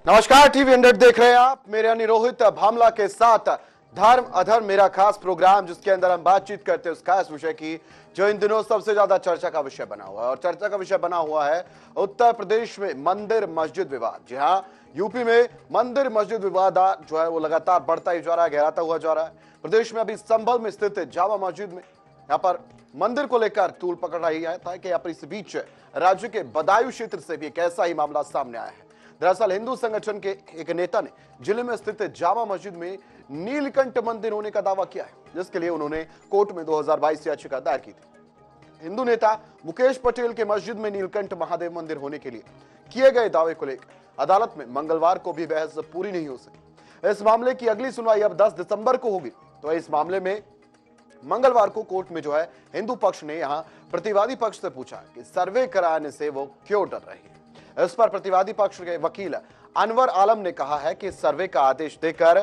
नमस्कार, टीवी 100 देख रहे हैं आप। मेरे यानी रोहित भामला के साथ धर्म अधर्म मेरा खास प्रोग्राम, जिसके अंदर हम बातचीत करते हैं उस खास विषय की जो इन दिनों सबसे ज्यादा चर्चा का विषय बना हुआ है। और चर्चा का विषय बना हुआ है उत्तर प्रदेश में मंदिर मस्जिद विवाद। जी हां, यूपी में मंदिर मस्जिद विवाद जो है वो लगातार बढ़ता ही जा रहा है, गहराता हुआ जा रहा है। प्रदेश में अभी संभल में स्थित जामा मस्जिद में यहाँ पर मंदिर को लेकर तूल पकड़ रही है था कि यहाँ पर इस बीच राज्य के बदायूं क्षेत्र से भी एक ऐसा ही मामला सामने आया है। दरअसल हिंदू संगठन के एक नेता ने जिले में स्थित जामा मस्जिद में नीलकंठ मंदिर होने का दावा किया है, जिसके लिए उन्होंने कोर्ट में 2022 याचिका दायर की थी। हिंदू नेता मुकेश पटेल के मस्जिद में नीलकंठ महादेव मंदिर होने के लिए किए गए दावे को लेकर अदालत में मंगलवार को भी बहस पूरी नहीं हो सकी। इस मामले की अगली सुनवाई अब 10 दिसंबर को होगी। तो इस मामले में मंगलवार को कोर्ट में जो है हिंदू पक्ष ने यहां प्रतिवादी पक्ष से पूछा कि सर्वे कराने से वो क्यों डर रही है। इस पर प्रतिवादी पक्ष के वकील अनवर आलम ने कहा है कि सर्वे का आदेश देकर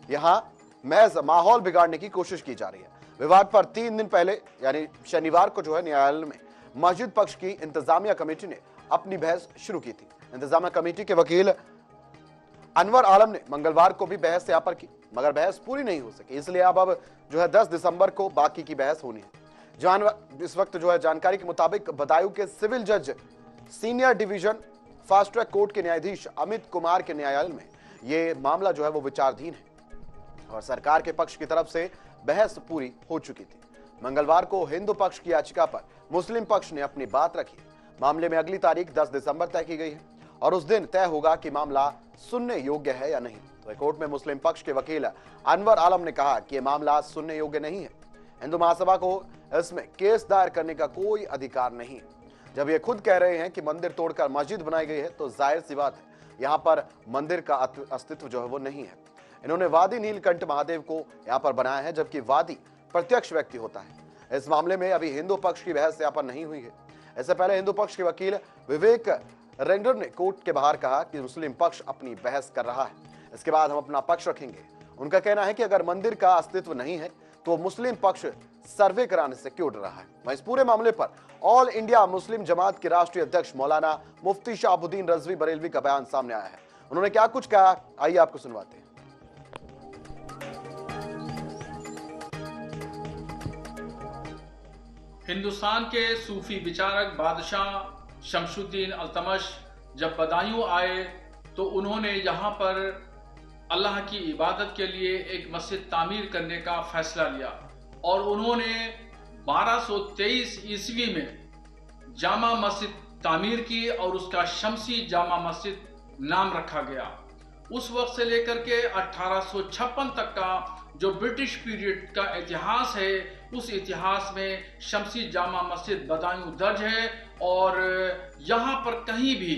यहां महज माहौल बिगाड़ने की कोशिश की जा रही है। विवाद पर 3 दिन पहले यानी शनिवार को जो है न्यायालय में मस्जिद पक्ष की इंतजामिया कमेटी ने अपनी बहस शुरू की थी। इंतजामिया कमेटी के वकील अनवर आलम ने मंगलवार को भी बहस यहाँ पर की, मगर बहस पूरी नहीं हो सकी। इसलिए अब जो है 10 दिसंबर को बाकी की बहस होनी है। इस वक्त जो है जानकारी के मुताबिक बदायूं के सिविल जज senior division fast track court के न्यायाधीश अमित कुमार के न्यायालय में यह मामला जो है वो विचाराधीन है और सरकार के पक्ष की तरफ से बहस पूरी हो चुकी थी। मंगलवार को हिंदू पक्ष की याचिका पर मुस्लिम पक्ष ने अपनी बात रखी। मामले में अगली तारीख 10 दिसंबर तय की गई है और उस दिन तय होगा कि मामला सुनने योग्य है या नहीं। तो कोर्ट में मुस्लिम पक्ष के वकील अनवर आलम ने कहा कि यह मामला सुनने योग्य नहीं है। हिंदू महासभा को इसमें केस दायर करने का कोई अधिकार नहीं है। जब ये खुद कह रहे हैं कि मंदिर तोड़कर मस्जिद बनाई गई है, तो जाहिर सी बात है यहाँ पर मंदिर का अस्तित्व जो है वो नहीं है। इन्होंने वादी नीलकंठ महादेव को यहाँ पर बनाया है, जबकि वादी प्रत्यक्ष व्यक्ति होता है। इस मामले में अभी हिंदू पक्ष की बहस यहाँ पर नहीं हुई है। इससे पहले हिंदू पक्ष के वकील विवेक रेंडर ने कोर्ट के बाहर कहा कि मुस्लिम पक्ष अपनी बहस कर रहा है, इसके बाद हम अपना पक्ष रखेंगे। उनका कहना है कि अगर मंदिर का अस्तित्व नहीं है तो मुस्लिम पक्ष सर्वे कराने से क्यों डर रहा है। वहीं इस पूरे मामले पर ऑल इंडिया मुस्लिम जमात के राष्ट्रीय अध्यक्ष मौलाना मुफ्ती शहाबुद्दीन रजवी बरेलवी का बयान सामने आया है। उन्होंने क्या कुछ कहा, आइए आपको सुनवाते हैं। हिंदुस्तान के सूफी विचारक बादशाह शमशुद्दीन अल्तमश जब बदायूं आए तो उन्होंने यहाँ पर अल्लाह की इबादत के लिए एक मस्जिद तामीर करने का फैसला लिया और उन्होंने 1223 ईस्वी में जामा मस्जिद तामीर की और उसका शमसी जामा मस्जिद नाम रखा गया। उस वक्त से लेकर के 1856 तक का जो ब्रिटिश पीरियड का इतिहास है, उस इतिहास में शमसी जामा मस्जिद बदायूं दर्ज है और यहाँ पर कहीं भी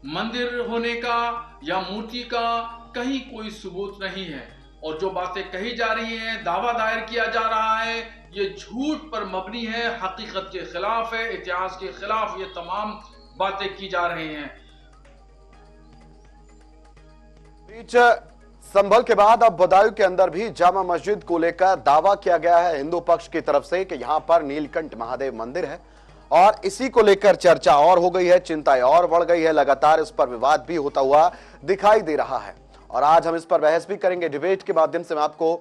मंदिर होने का या मूर्ति का कहीं कोई सबूत नहीं है। और जो बातें कही जा रही हैं, दावा दायर किया जा रहा है, ये झूठ पर मबनी है, हकीकत के खिलाफ है, इतिहास के खिलाफ ये तमाम बातें की जा रही हैं। बीच संभल के बाद अब बदायूं के अंदर भी जामा मस्जिद को लेकर दावा किया गया है हिंदू पक्ष की तरफ से कि यहां पर नीलकंठ महादेव मंदिर है और इसी को लेकर चर्चा और हो गई है, चिंताएं और बढ़ गई है। लगातार इस पर विवाद भी होता हुआ दिखाई दे रहा है और आज हम इस पर बहस भी करेंगे। डिबेट के माध्यम से हम आपको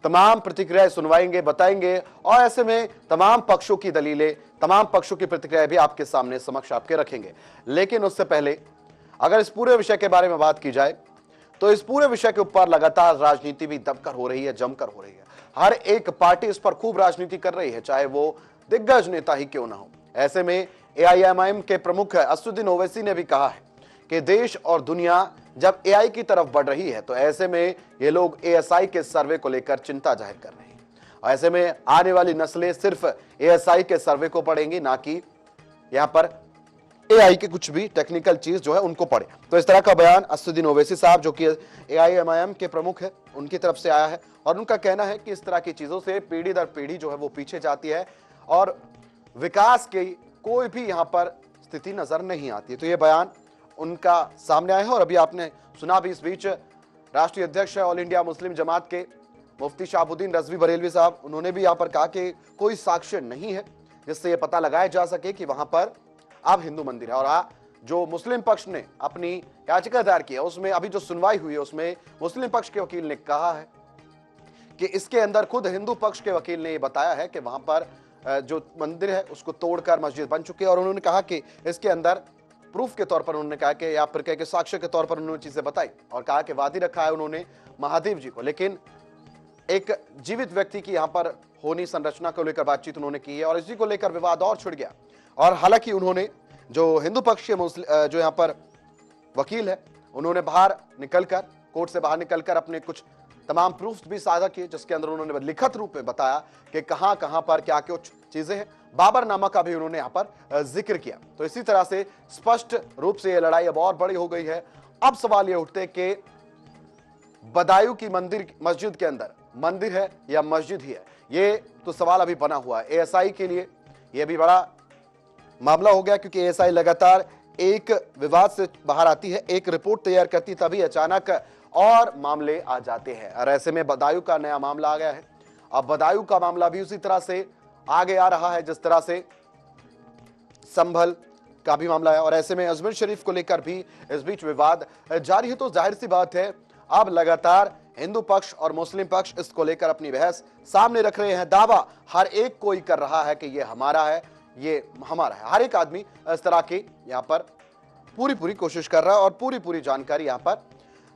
तमाम प्रतिक्रियाएं सुनवाएंगे, बताएंगे और ऐसे में तमाम पक्षों की दलीलें, तमाम पक्षों की प्रतिक्रियाएं भी आपके सामने समक्ष आपके रखेंगे। लेकिन उससे पहले अगर इस पूरे विषय के बारे में बात की जाए तो इस पूरे विषय के ऊपर लगातार राजनीति भी दबकर हो रही है, जमकर हो रही है। हर एक पार्टी इस पर खूब राजनीति कर रही है, चाहे वो दिग्गज नेता ही क्यों ना हो। ऐसे में एआईएमआईएम के प्रमुख असदुद्दीन ओवैसी ने भी कहा है कि देश और दुनिया जब एआई की तरफ बढ़ रही है तो ऐसे में ये लोग एएसआई के सर्वे को लेकर चिंता जाहिर कर रहे हैं। और ऐसे में आने वाली नस्लें सिर्फ एएसआई के सर्वे को पढ़ेंगी, ना कि यहां पर एआई के कुछ भी टेक्निकल चीज जो है उनको पढ़े। तो इस तरह का बयान असदुद्दीन ओवैसी साहब जो कि एआईएमआईएम के प्रमुख है उनकी तरफ से आया है और उनका कहना है कि इस तरह की चीजों से पीढ़ी दर पीढ़ी जो है वो पीछे जाती है और विकास की कोई भी यहां पर स्थिति नजर नहीं आती है। तो ये बयान उनका सामने आया है और अभी आपने सुना भी। इस बीच राष्ट्रीय अध्यक्ष है ऑल इंडिया मुस्लिम जमात के मुफ्ती शहाबुद्दीन रजवी बरेलवी साहब, उन्होंने भी यहां पर कहा कि कोई साक्ष्य नहीं है जिससे यह पता लगाया जा सके कि वहां पर अब हिंदू मंदिर है। और जो मुस्लिम पक्ष ने अपनी याचिका दायर की है उसमें अभी जो सुनवाई हुई है उसमें मुस्लिम पक्ष के वकील ने कहा है कि इसके अंदर खुद हिंदू पक्ष के वकील ने यह बताया है कि वहां पर जो मंदिर है उसको तोड़कर मस्जिद बन चुकी है, और उन्होंने कहा कि इसके अंदर प्रूफ के तौर पर उन्होंने कहा कि या फिर कह के साक्ष्य के तौर पर उन्होंने चीजें बताई और कहा कि वादी रखा है उन्होंने महादेव जी को, लेकिन एक जीवित व्यक्ति की यहां पर होनी संरचना को लेकर बातचीत उन्होंने की है और इसी को लेकर विवाद और छिड़ गया। और हालांकि उन्होंने जो हिंदू पक्ष के जो यहां पर वकील है उन्होंने बाहर निकलकर, कोर्ट से बाहर निकलकर अपने कुछ तमाम प्रूफ्स भी साझा किए, जिसके अंदर उन्होंने लिखित रूप में बताया कि कहां कहां पर क्या क्या चीजें हैं। बाबरनामा का भी उन्होंने यहां पर जिक्र किया। तो इसी तरह से स्पष्ट रूप से यह लड़ाई अब और बड़ी हो गई है। अब सवाल यह उठते कि बदायूं की मस्जिद के अंदर मंदिर है या मस्जिद ही है, ये तो सवाल अभी बना हुआ है। एएसआई के लिए यह भी बड़ा मामला हो गया, क्योंकि एएसआई लगातार एक विवाद से बाहर आती है, एक रिपोर्ट तैयार करती, तभी अचानक और मामले आ जाते हैं। और ऐसे में बदायूं का नया मामला आ गया है। अब बदायूं का मामला भी उसी तरह से आगे आ रहा है जिस तरह से संभल का भी मामला है, और ऐसे में अजमेर शरीफ को लेकर भी इस बीच विवाद जारी है। तो जाहिर सी बात है अब लगातार हिंदू पक्ष और मुस्लिम पक्ष इसको लेकर अपनी बहस सामने रख रहे हैं। दावा हर एक कोई कर रहा है कि ये हमारा है, ये हमारा है। हर एक आदमी इस तरह की यहां पर पूरी कोशिश कर रहा है और पूरी जानकारी यहां पर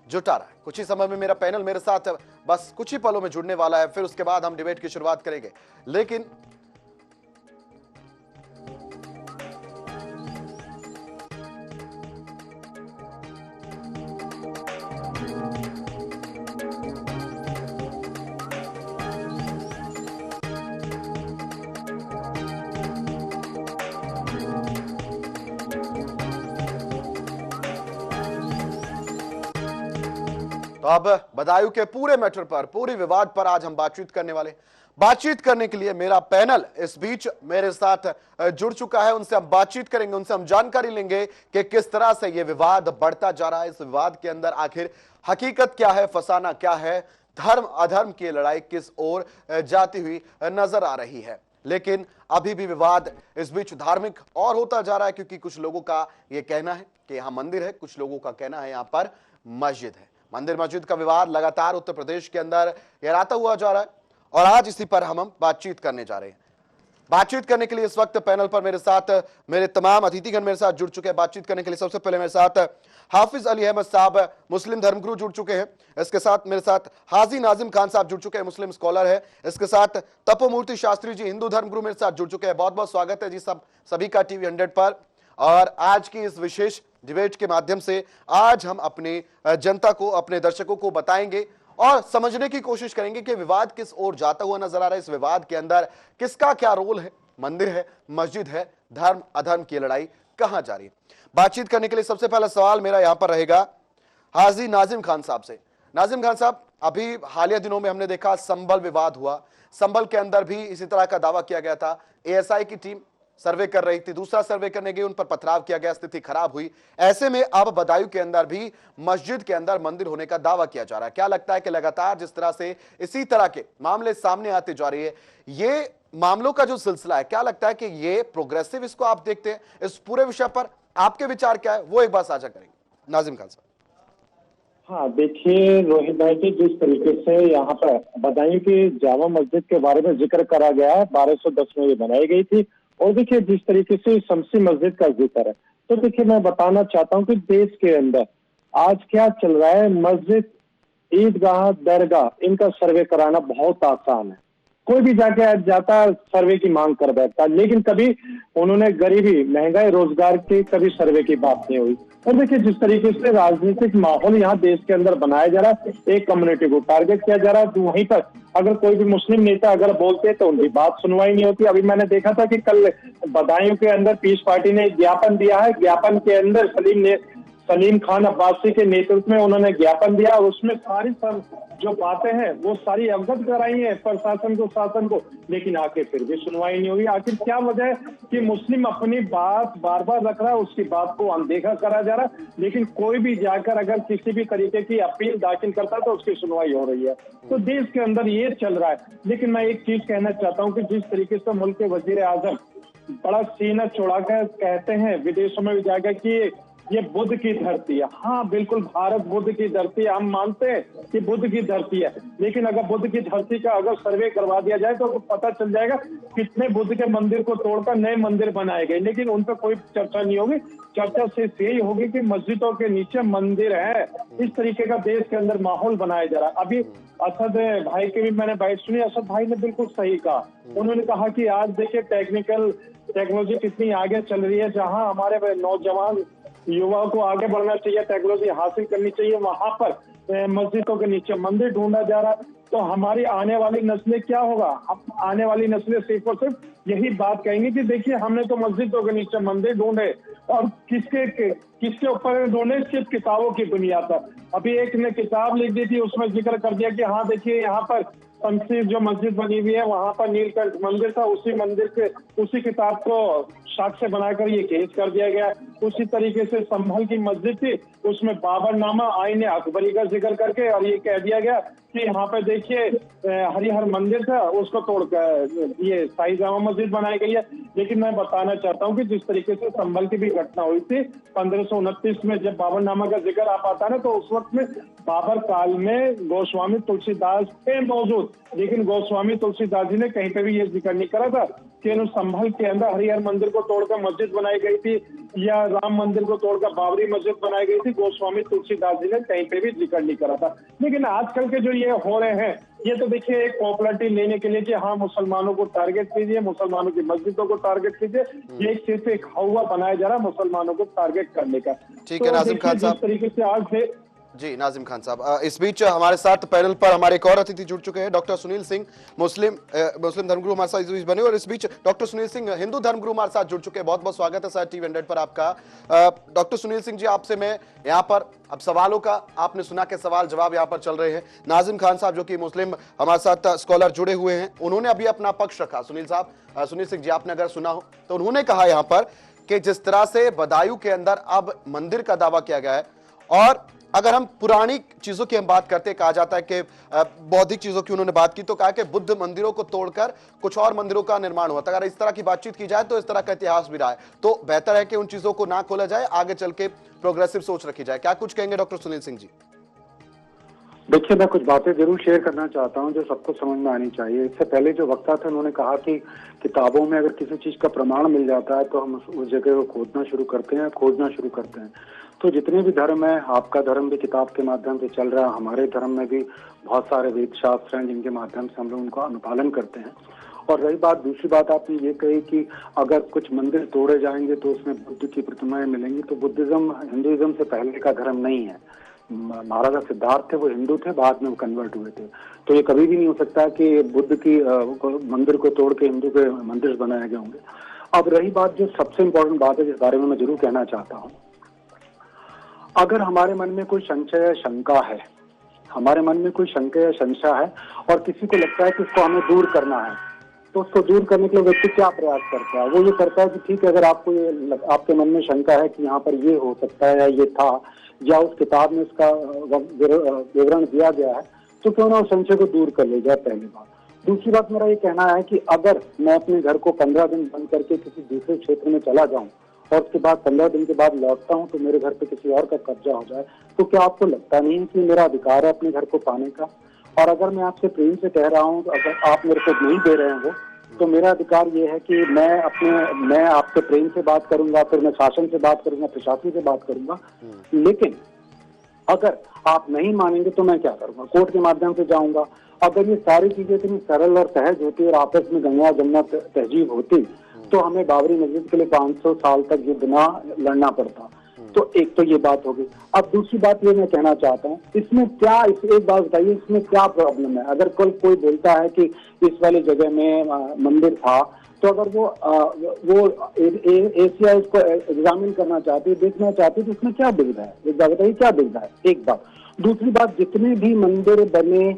जुटा रहा है। कुछ ही समय में मेरा पैनल मेरे साथ बस कुछ ही पलों में जुड़ने वाला है, फिर उसके बाद हम डिबेट की शुरुआत करेंगे। लेकिन तो अब बदायूं के पूरे मैटर पर, पूरे विवाद पर आज हम बातचीत करने वाले। बातचीत करने के लिए मेरा पैनल इस बीच मेरे साथ जुड़ चुका है। उनसे हम बातचीत करेंगे, उनसे हम जानकारी लेंगे कि किस तरह से यह विवाद बढ़ता जा रहा है। इस विवाद के अंदर आखिर हकीकत क्या है, फसाना क्या है, धर्म अधर्म की लड़ाई किस ओर जाती हुई नजर आ रही है। लेकिन अभी भी विवाद इस बीच धार्मिक और होता जा रहा है, क्योंकि कुछ लोगों का यह कहना है कि यहां मंदिर है, कुछ लोगों का कहना है यहां पर मस्जिद है। मंदिर मस्जिद का विवाद लगातार उत्तर प्रदेश के अंदर गहराता हुआ जा रहा है और आज इसी पर हम बातचीत करने जा रहे हैं। बातचीत करने के लिए इस वक्त पैनल पर मेरे साथ मेरे तमाम अतिथिगण मेरे साथ जुड़ चुके हैं। बातचीत करने के लिए सबसे पहले मेरे साथ हाफिज अली अहमद साहब, मुस्लिम धर्मगुरु, जुड़ चुके हैं। इसके साथ मेरे साथ हाजी नाजिम खान साहब जुड़ चुके हैं, मुस्लिम स्कॉलर है। इसके साथ तपोमूर्ति शास्त्री जी, हिंदू धर्मगुरु, मेरे साथ जुड़ चुके हैं। बहुत बहुत स्वागत है जी सभी का टीवी 100 पर। और आज की इस विशेष डिबेट के माध्यम से आज हम अपनी जनता को, अपने दर्शकों को बताएंगे और समझने की कोशिश करेंगे कि विवाद किस ओर जाता हुआ नजर आ रहा है। इस विवाद के अंदर किसका क्या रोल है, मंदिर है, मस्जिद है, धर्म अधर्म की लड़ाई कहां जा रही है। बातचीत करने के लिए सबसे पहला सवाल मेरा यहां पर रहेगा हाजी नाजिम खान साहब से। नाजिम खान साहब, अभी हालिया दिनों में हमने देखा संभल विवाद हुआ, संभल के अंदर भी इसी तरह का दावा किया गया था। एएसआई की टीम सर्वे कर रही थी, दूसरा सर्वे करने गई, उन पर पथराव किया गया, स्थिति खराब हुई। ऐसे में अब बदायूं के अंदर भी मस्जिद के अंदर मंदिर होने का दावा किया जा रहा है। क्या लगता है कि लगातार जिस तरह से इसी तरह के मामले सामने आते जा रही है, ये मामलों का जो सिलसिला है, क्या लगता है कि ये प्रोग्रेसिव इसको आप देखते हैं? इस पूरे विषय पर आपके विचार क्या है, वो एक बार साझा करेंगे नाजिम खान साहब। हाँ, देखिए रोहित भाई जी, जिस तरीके से यहाँ पर बदायूं की जामा मस्जिद के बारे में जिक्र करा गया है, 1210 में ये बनाई गई थी, और देखिए जिस तरीके से शमसी मस्जिद का जिक्र है, तो देखिए मैं बताना चाहता हूँ कि देश के अंदर आज क्या चल रहा है, मस्जिद, ईदगाह, दरगाह, इनका सर्वे कराना बहुत आसान है। कोई भी जाके जाता सर्वे की मांग कर बैठता, लेकिन कभी उन्होंने गरीबी, महंगाई, रोजगार की कभी सर्वे की बात नहीं हुई। और देखिए जिस तरीके से राजनीतिक माहौल यहाँ देश के अंदर बनाया जा रहा है, एक कम्युनिटी को टारगेट किया जा रहा है, तो वहीं पर अगर कोई भी मुस्लिम नेता अगर बोलते हैं तो उनकी बात सुनवाई नहीं होती। अभी मैंने देखा था कि कल बदायूं के अंदर पीस पार्टी ने ज्ञापन दिया है, ज्ञापन के अंदर सलीम खान अब्बासी के नेतृत्व में उन्होंने ज्ञापन दिया, और उसमें सारी जो बातें हैं वो सारी अवगत कराई है प्रशासन को, शासन को, लेकिन आके फिर भी सुनवाई नहीं हुई। आखिर क्या वजह है कि मुस्लिम अपनी बात बार बार रख रहा है, उसकी बात को अनदेखा करा जा रहा है, लेकिन कोई भी जाकर अगर किसी भी तरीके की अपील दाखिल करता है तो उसकी सुनवाई हो रही है। तो देश के अंदर ये चल रहा है। लेकिन मैं एक चीज कहना चाहता हूँ कि जिस तरीके से मुल्क के वजीर आजम बड़ा सीना चौड़ाकर कहते हैं विदेशों में भी जाकर कि ये बुद्ध की धरती है। हाँ बिल्कुल, भारत बुद्ध की धरती है, हम मानते हैं कि बुद्ध की धरती है, लेकिन अगर बुद्ध की धरती का अगर सर्वे करवा दिया जाए तो पता चल जाएगा कितने बुद्ध के मंदिर को तोड़कर नए मंदिर बनाए गए, लेकिन उन पर कोई चर्चा नहीं होगी। चर्चा सिर्फ यही होगी कि मस्जिदों के नीचे मंदिर है। इस तरीके का देश के अंदर माहौल बनाया जा रहा है। अभी असद भाई की भी मैंने बात सुनी, असद भाई ने बिल्कुल सही कहा। उन्होंने कहा कि आज देखिए टेक्नोलॉजी कितनी आगे चल रही है, जहां हमारे नौजवान युवाओं को आगे बढ़ना चाहिए, टेक्नोलॉजी हासिल करनी चाहिए, वहां पर मस्जिदों के नीचे मंदिर ढूंढा जा रहा है। तो हमारी आने वाली नस्लें क्या होगा, आने वाली नस्लें सिर्फ और सिर्फ यही बात कहेंगी कि देखिए हमने तो मस्जिदों के नीचे मंदिर ढूंढे, और किसके ऊपर ढूंढे, सिर्फ किताबों की बुनियाद पर। अभी एक ने किताब लिख दी थी, उसमें जिक्र कर दिया कि हाँ देखिए यहाँ पर शमशी जो मस्जिद बनी हुई है वहां पर नीलकंठ मंदिर था, उसी मंदिर के उसी किताब को साक्ष्य बनाकर ये केस कर दिया गया। उसी तरीके से संभल की मस्जिद थी, उसमें बाबरनामा आईने अकबरी का जिक्र करके और ये कह दिया गया कि यहाँ पे देखिए हरिहर मंदिर था, उसको तोड़कर ये शाही जामा मस्जिद बनाई गई है। लेकिन मैं बताना चाहता हूँ कि जिस तरीके से संभल की भी घटना हुई थी 1529 में, जब बाबरनामा का जिक्र आप आता ना, तो उस वक्त में बाबर काल में गोस्वामी तुलसीदास थे मौजूद, लेकिन गोस्वामी तुलसीदास जी ने कहीं पे भी ये जिक्र नहीं करा था कि संभल के अंदर हरिहर मंदिर को तोड़कर मस्जिद बनाई गई थी या राम मंदिर को तोड़कर बाबरी मस्जिद बनाई गई थी। गोस्वामी तुलसीदास जी ने कहीं पे भी जिक्र नहीं करा था। लेकिन आजकल के जो ये हो रहे हैं, ये तो देखिए एक पॉपुलरिटी लेने के लिए कि हाँ मुसलमानों को टारगेट कीजिए, मुसलमानों की मस्जिदों को टारगेट कीजिए, ये सिर्फ एक हवा बनाया जा रहा है मुसलमानों को टारगेट करने का। ठीक है नाजिम खान साहब, जिस तरीके से आज से जी नाजिम खान साहब, इस बीच हमारे साथ पैनल पर हमारे एक और अतिथि जुड़ चुके हैं, डॉक्टर सुनील सिंह, मुस्लिम धर्मगुरु हमारे साथ इस बीच बने, और इस बीच डॉक्टर सुनील सिंह हिंदू धर्मगुरु हमारे साथ जुड़ चुके हैं। बहुत बहुत स्वागत है सर टीवी 100 पर आपका। डॉक्टर सुनील सिंह जी, आपसे मैं यहाँ पर अब सवालों का, आपने सुना के सवाल जवाब यहाँ पर चल रहे हैं। नाजिम खान साहब जो कि मुस्लिम हमारे साथ स्कॉलर जुड़े हुए हैं, उन्होंने अभी अपना पक्ष रखा। सुनील सिंह जी, आपने अगर सुना हो तो उन्होंने कहा यहाँ पर कि जिस तरह से बदायूं के अंदर अब मंदिर का दावा किया गया है, और अगर हम पुरानी चीजों की हम बात करते हैं, कहा जाता है कि बौद्धिक चीजों की उन्होंने बात की, तो कहा कि बुद्ध मंदिरों को तोड़कर कुछ और मंदिरों का निर्माण हुआ था। अगर इस तरह की बातचीत की जाए तो इस तरह का इतिहास भी रहा है, तो बेहतर है कि उन चीजों को ना खोला जाए, आगे चल के प्रोग्रेसिव सोच रखी जाए। क्या कुछ कहेंगे डॉक्टर सुनील सिंह जी? देखिए, मैं कुछ बातें जरूर शेयर करना चाहता हूं जो सबको समझ में आनी चाहिए। इससे पहले जो वक्ता थे उन्होंने कहा कि किताबों में अगर किसी चीज का प्रमाण मिल जाता है तो हम उस जगह को खोजना शुरू करते हैं। तो जितने भी धर्म है, आपका धर्म भी किताब के माध्यम से चल रहा है, हमारे धर्म में भी बहुत सारे वेद शास्त्र हैं जिनके माध्यम से हम लोग उनका अनुपालन करते हैं। और रही बात, दूसरी बात आपने ये कही कि अगर कुछ मंदिर तोड़े जाएंगे तो उसमें बुद्ध की प्रतिमाएं मिलेंगी, तो बुद्धिज्म हिंदुइज्म से पहले का धर्म नहीं है। महाराजा सिद्धार्थ थे, वो हिंदू थे, बाद में वो कन्वर्ट हुए थे। तो ये कभी भी नहीं हो सकता कि बुद्ध की मंदिर को तोड़ के हिंदू के मंदिर बनाए गए होंगे। अब रही बात, जो सबसे इम्पोर्टेंट बात है जिस बारे में मैं जरूर कहना चाहता हूँ, अगर हमारे मन में कोई संशय या शंका है, हमारे मन में कोई शंका या संशय है और किसी को लगता है कि उसको हमें दूर करना है, तो उसको दूर करने के लिए व्यक्ति क्या प्रयास करता है? वो ये करता है कि ठीक है, अगर आपको ये आपके मन में शंका है कि यहाँ पर ये हो सकता है या ये था या उस किताब में उसका विवरण दिया गया है, तो क्यों ना उस संशय को दूर कर ले जाए, पहली बात। दूसरी बात, मेरा ये कहना है कि अगर मैं अपने घर को 15 दिन बंद करके किसी दूसरे क्षेत्र में चला जाऊं और उसके बाद 15 दिन के बाद लौटता हूं तो मेरे घर पे किसी और का कब्जा हो जाए, तो क्या आपको लगता नहीं है कि मेरा अधिकार है अपने घर को पाने का? और अगर मैं आपसे प्रेम से कह रहा हूं, तो अगर आप मेरे को नहीं दे रहे हैं वो, तो मेरा अधिकार ये है कि मैं आपसे प्रेम से बात करूंगा, फिर मैं शासन से बात करूंगा, प्रशासन से बात करूंगा। लेकिन अगर आप नहीं मानेंगे तो मैं क्या करूंगा? कोर्ट के माध्यम से जाऊंगा। अगर ये सारी चीजें इतनी सरल और सहज होती और आपस में गंगा जमुना तहजीब होती, तो हमें बाबरी मस्जिद के लिए 500 साल तक युद्ध ना लड़ना पड़ता। तो एक तो ये बात होगी। अब दूसरी बात ये मैं कहना चाहता हूँ, इसमें क्या, एक बात बताइए, इसमें क्या प्रॉब्लम है? अगर कल कोई बोलता है कि इस वाली जगह में मंदिर था, तो अगर वो एशिया इसको एग्जामिन करना चाहती है, देखना चाहती है, तो इसमें क्या बिगड़ा है? एक बात बताइए, क्या बिगड़ा है? एक बात। दूसरी बात, जितने भी मंदिर बने,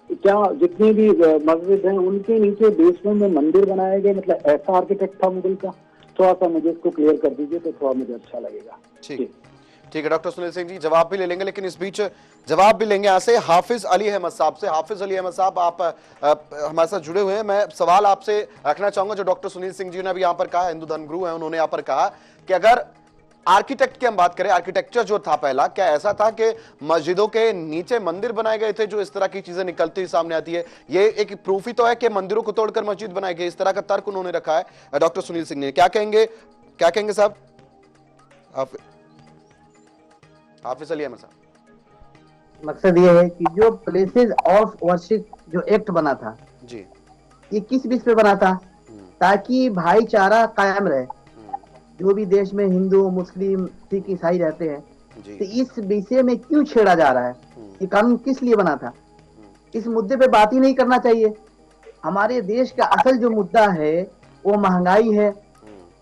क्या जितने भी मस्जिद हैं, उनके नीचे बेसमेंट में मंदिर बनाए गए, मतलब ऐसा आर्किटेक्ट था मुगल का? थोड़ा सा मुझे इसको क्लियर कर दीजिए तो थोड़ा मुझे अच्छा लगेगा। ठीक, ठीक है डॉक्टर सुनील सिंह जी, जवाब भी ले लेंगे, लेकिन इस बीच जवाब भी लेंगे यहाँ से हाफिज अली अहमद साहब से। हाफिज अली अहमद साहब, आप हमारे साथ जुड़े हुए हैं। मैं सवाल आपसे रखना चाहूंगा जो डॉक्टर सुनील सिंह जी ने भी यहाँ पर कहा, हिंदू धर्मगुरु हैं, उन्होंने यहाँ पर कहा कि अगर आर्किटेक्ट की हम बात करें, आर्किटेक्चर जो था पहला, क्या ऐसा था कि मस्जिदों के नीचे मंदिर बनाए गए थे जो इस तरह की चीजें निकलती हुई सामने आती है? ये एक प्रूफ ही तो है कि मंदिरों को तोड़कर मस्जिद बनाई गई, इस तरह का तर्क उन्होंने रखा है डॉक्टर सुनील सिंह ने। क्या कहेंगे साहब हाफिज अली अहमद साहब? मकसद ये है कि जो प्लेसेस ऑफ वर्शिप जो एक्ट बना था जी, ये किस बेस पे बना था? ताकि भाईचारा कायम रहे। जो भी देश में हिंदू, मुस्लिम, सिख, ईसाई रहते हैं, तो इस विषय में क्यों छेड़ा जा रहा है? ये कानून किस लिए बना था? इस मुद्दे पे बात ही नहीं करना चाहिए। हमारे देश का असल जो मुद्दा है वो महंगाई है,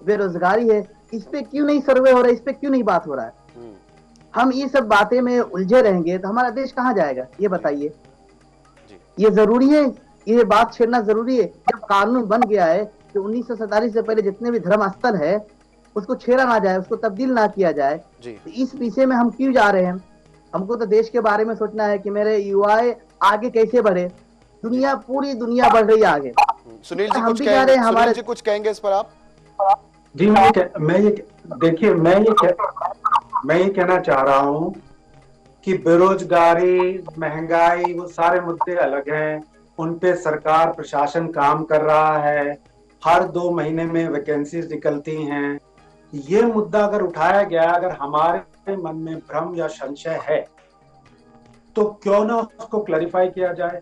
बेरोजगारी है। इस पे क्यों नहीं सर्वे हो रहा है? इस पे क्यों नहीं बात हो रहा है? हम ये सब बातें में उलझे रहेंगे तो हमारा देश कहाँ जाएगा? ये बताइए। ये जरूरी है, ये बात छेड़ना जरूरी है। जब कानून बन गया है कि 1947 से पहले जितने भी धर्म स्थल है उसको छेड़ा ना जाए, उसको तब्दील ना किया जाए, तो इस विषय में हम क्यों जा रहे हैं? हमको तो देश के बारे में सोचना है कि मेरे युवाएं आगे कैसे बढ़े। पूरी दुनिया बढ़ रही है आगे। सुनील जी कुछ कहेंगे? सुनील जी कुछ कहेंगे इस पर आप? जी, मैं ये कहना चाह रहा हूँ कि बेरोजगारी, महंगाई, वो सारे मुद्दे अलग हैं, उन पे सरकार प्रशासन काम कर रहा है। हर 2 महीने में वैकेंसीज निकलती हैं। ये मुद्दा अगर उठाया गया, अगर हमारे मन में भ्रम या संशय है तो क्यों ना उसको क्लैरिफाई किया जाए,